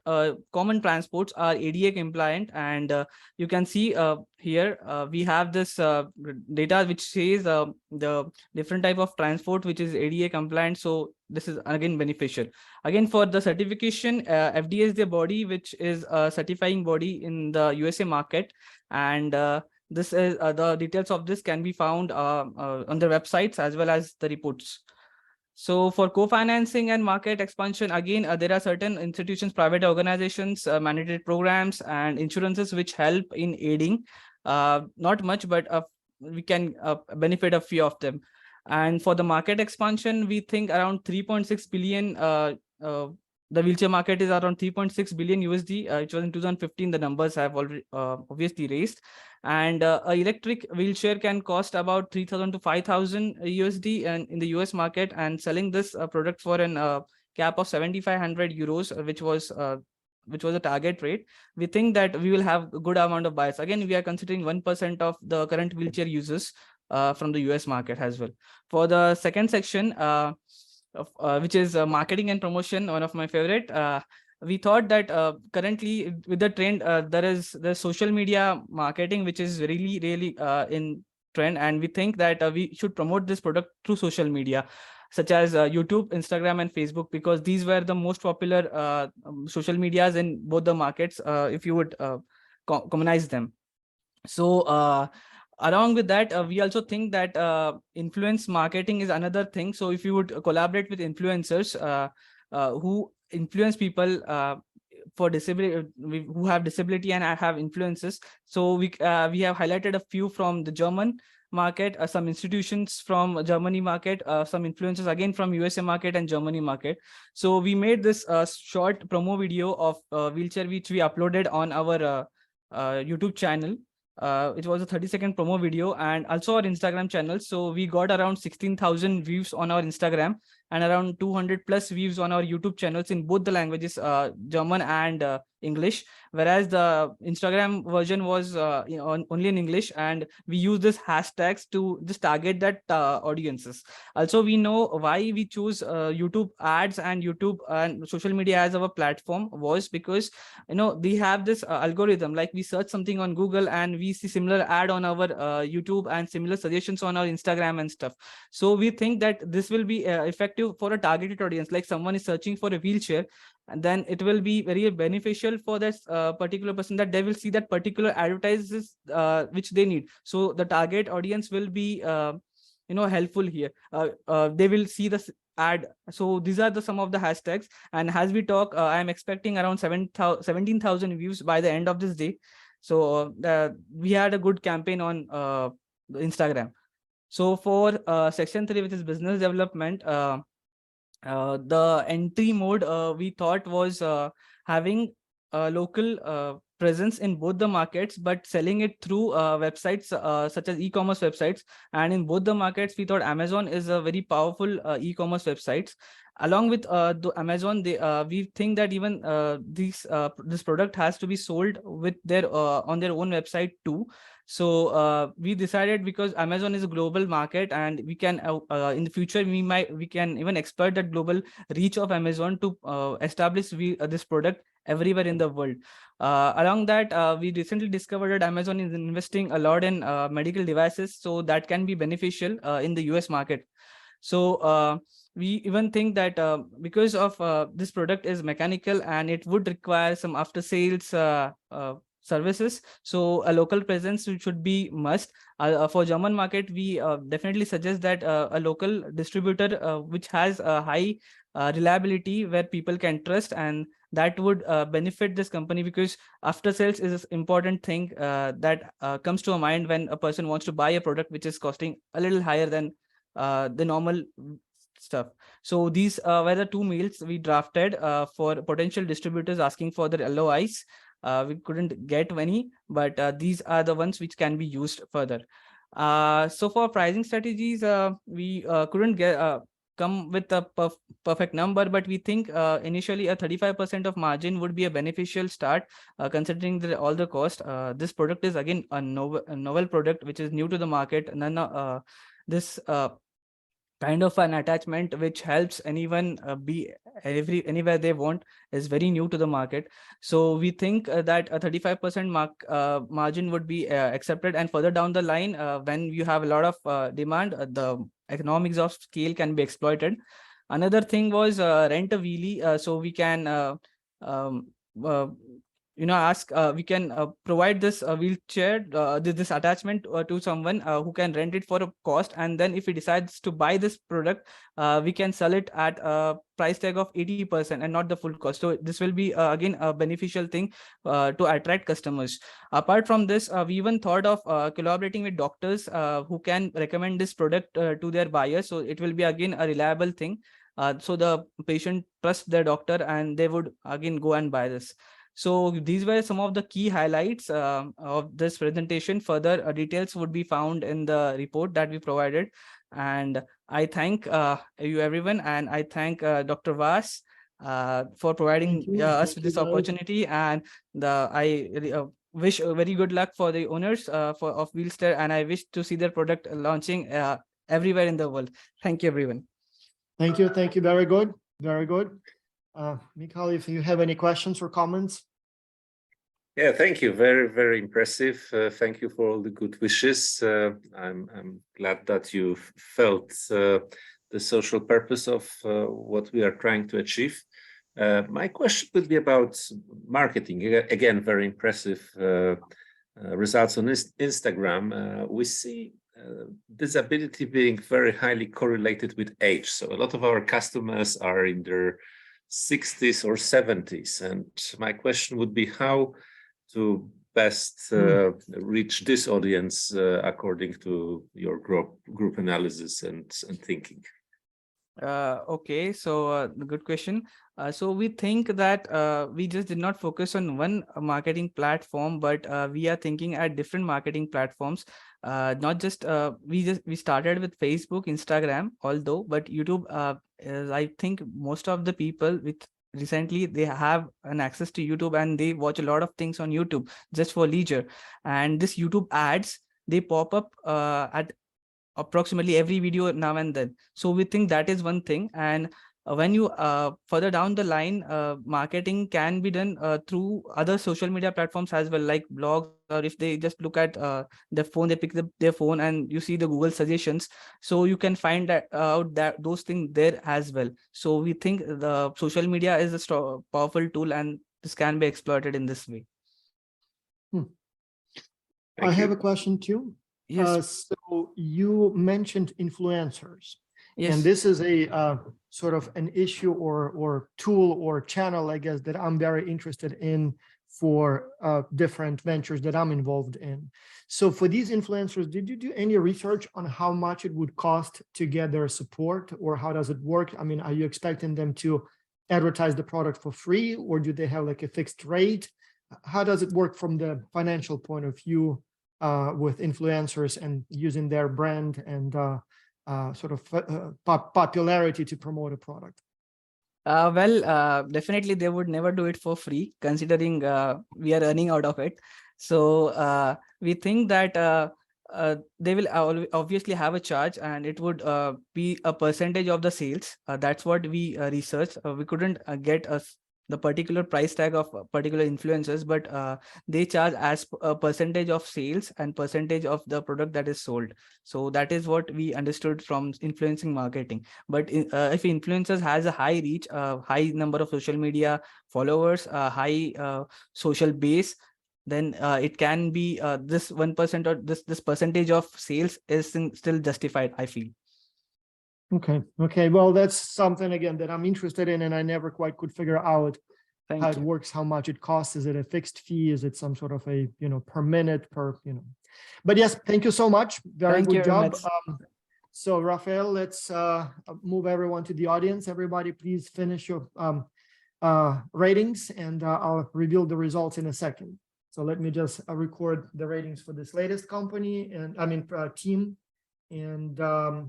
common transports are ADA compliant, and you can see here we have this data which says the different type of transport which is ADA compliant. So this is again beneficial. Again, for the certification, FDA is the body which is a certifying body in the USA market, and this is the details of this can be found on their websites as well as the reports. So for co-financing and market expansion, again, there are certain institutions, private organizations, mandated programs and insurances which help in aiding. Not much, but we can benefit a few of them. And for the market expansion, we think around 3.6 billion. The wheelchair market is around 3.6 billion USD. It was in 2015. The numbers have already obviously raised. And a electric wheelchair can cost about 3,000 to 5,000 USD and in the US market. And selling this product for an cap of 7,500 euros, which was a target rate, we think that we will have a good amount of buyers. Again, we are considering 1% of the current wheelchair users from the US market as well. For the second section, which is marketing and promotion, one of my favorite, we thought that currently with the trend, there is the social media marketing, which is really in trend. And we think that we should promote this product through social media, such as YouTube, Instagram, and Facebook, because these were the most popular social medias in both the markets, if you would commonize them. So along with that, we also think that influence marketing is another thing. So if you would collaborate with influencers who influence people for disability, who have disability and have influences. So we have highlighted a few from the German market, some institutions from Germany market, some influencers again from USA market and Germany market. So we made this short promo video of wheelchair, which we uploaded on our YouTube channel. It was a 30-second promo video, and also our Instagram channel. So we got around 16,000 views on our Instagram and around 200 plus views on our YouTube channels in both the languages, German and English, whereas the Instagram version was only in English, and we use this hashtags to just target that audiences. Also, we know why we choose YouTube ads and YouTube and social media as our platform was because they have this algorithm, like we search something on Google and we see similar ad on our YouTube and similar suggestions on our Instagram and stuff. So we think that this will be effective for a targeted audience, like someone is searching for a wheelchair, and then it will be very beneficial for that particular person, that they will see that particular advertises which they need. So the target audience will be helpful here. They will see the ad. So these are some of the hashtags, and as we talk, I am expecting around 17,000 views by the end of this day. So we had a good campaign on Instagram. So for section 3, which is business development, the entry mode we thought was having a local presence in both the markets, but selling it through websites such as e-commerce websites. And in both the markets, we thought Amazon is a very powerful e-commerce websites. Along with the Amazon, we think that even this product has to be sold with their on their own website too. So we decided, because Amazon is a global market, and we can in the future we can even exploit that global reach of Amazon to establish this product everywhere in the world. Along that, we recently discovered that Amazon is investing a lot in medical devices, so that can be beneficial in the US market. So we even think that because of this product is mechanical and it would require some after sales services, so a local presence should be must. For German market, we definitely suggest that a local distributor which has a high reliability, where people can trust, and that would benefit this company, because after sales is an important thing that comes to a mind when a person wants to buy a product which is costing a little higher than the normal stuff. So these were the two mails we drafted for potential distributors asking for their LOIs. We couldn't get any, but these are the ones which can be used further. So for pricing strategies, we couldn't get come with a perfect number, but we think initially a 35% of margin would be a beneficial start, considering all the cost. This product is again a novel product which is new to the market. This kind of an attachment which helps anyone be anywhere they want is very new to the market. So we think that a 35% margin would be accepted, and further down the line, when you have a lot of demand, the economics of scale can be exploited. Another thing was rent a wheelie, so we can ask, we can provide this wheelchair, this attachment to someone who can rent it for a cost. And then if he decides to buy this product, we can sell it at a price tag of 80% and not the full cost. So this will be again a beneficial thing to attract customers. Apart from this, we even thought of collaborating with doctors who can recommend this product to their buyers. So it will be again a reliable thing. So the patient trusts their doctor and they would again go and buy this. So these were some of the key highlights of this presentation. Further details would be found in the report that we provided. And I thank you everyone, and I thank Dr. Vas for providing us with this opportunity. And I wish very good luck for the owners of Wheelstair, and I wish to see their product launching everywhere in the world. Thank you, everyone. Thank you. Thank you. Very good. Very good. Mikhail, if you have any questions or comments. Yeah, thank you. Very, very impressive. Thank you for all the good wishes. I'm glad that you felt the social purpose of what we are trying to achieve. My question would be about marketing. Again, very impressive results on Instagram. We see disability being very highly correlated with age. So a lot of our customers are in their 60s or 70s. And my question would be how to best reach this audience according to your group analysis and thinking. Okay, so good question. So we think that we just did not focus on one marketing platform, but we are thinking at different marketing platforms. Not just we started with Facebook, Instagram, although, but YouTube. I think most of the people with recently they have an access to YouTube and they watch a lot of things on YouTube just for leisure. And this YouTube ads, they pop up at approximately every video now and then. So we think that is one thing. And when you further down the line, marketing can be done through other social media platforms as well, like blogs, or if they just look at their phone, they pick their phone and you see the Google suggestions. So you can find out that those things there as well. So we think the social media is a powerful tool and this can be exploited in this way. I have a question too. Yes. So you mentioned influencers. Yes. And this is a sort of an issue or tool or channel, I guess, that I'm very interested in for different ventures that I'm involved in. So for these influencers, did you do any research on how much it would cost to get their support, or how does it work? I mean, are you expecting them to advertise the product for free, or do they have like a fixed rate? How does it work from the financial point of view with influencers and using their brand and sort of popularity to promote a product? Well, definitely they would never do it for free, considering we are earning out of it. So we think that they will obviously have a charge, and it would be a percentage of the sales. That's what we researched. We couldn't get the particular price tag of particular influencers, but they charge as a percentage of sales and percentage of the product that is sold. So that is what we understood from influencing marketing. But if influencers has a high reach, high number of social media followers, high social base, then it can be this 1% or this percentage of sales is still justified, I feel. Okay. Okay. Well, that's something again that I'm interested in, and I never quite could figure out how it works, how much it costs. Is it a fixed fee? Is it some sort of a, per minute, but yes, thank you so much. Very good job. So Rafael, let's move everyone to the audience. Everybody, please finish your ratings, and I'll reveal the results in a second. So let me just record the ratings for this latest company, and team. And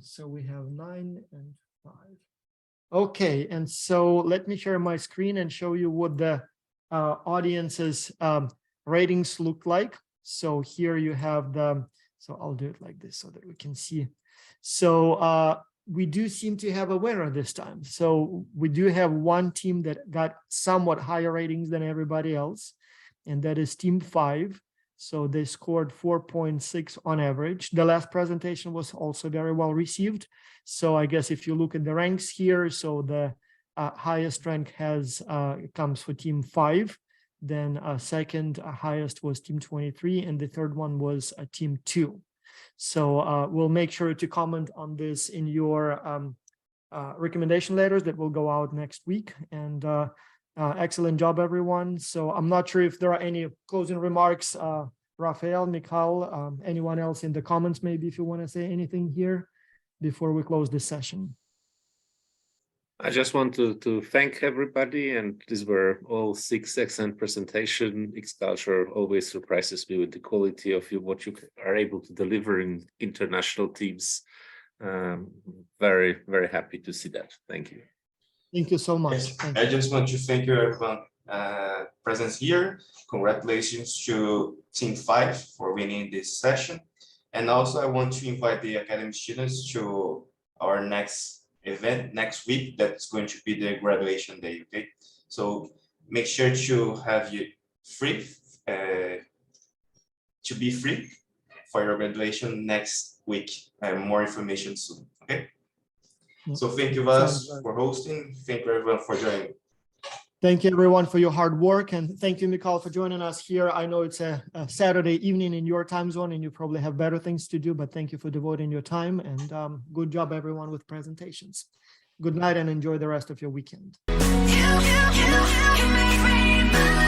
so we have 9 and 5. Okay, and so let me share my screen and show you what the audience's ratings look like. So here you have so I'll do it like this so that we can see. So we do seem to have a winner this time. So we do have one team that got somewhat higher ratings than everybody else, and that is Team 5. So they scored 4.6 on average. The last presentation was also very well received. So I guess if you look at the ranks here, so the highest rank comes for Team 5. Then second highest was team 23, and the third one was team 2. So we'll make sure to comment on this in your recommendation letters that will go out next week. And excellent job, everyone. So I'm not sure if there are any closing remarks. Rafael, Mikhail, anyone else in the comments, maybe if you want to say anything here before we close this session. I just want to thank everybody, and these were all 6 excellent presentations. X-Culture always surprises me with the quality of what you are able to deliver in international teams. Very, very happy to see that. Thank you. Thank you so much. Yes, I just want to thank you everyone presence here. Congratulations to Team 5 for winning this session. And also I want to invite the Academy students to our next event next week. That's going to be the graduation day, okay? So make sure to have you free, to be free for your graduation next week, and more information soon, okay? So thank you, Vas, for hosting. Thank you everyone for joining. Thank you everyone for your hard work, and thank you, Mikhail, for joining us here. I know it's a Saturday evening in your time zone and you probably have better things to do, but thank you for devoting your time, and good job everyone with presentations. Good night and enjoy the rest of your weekend. You make me move.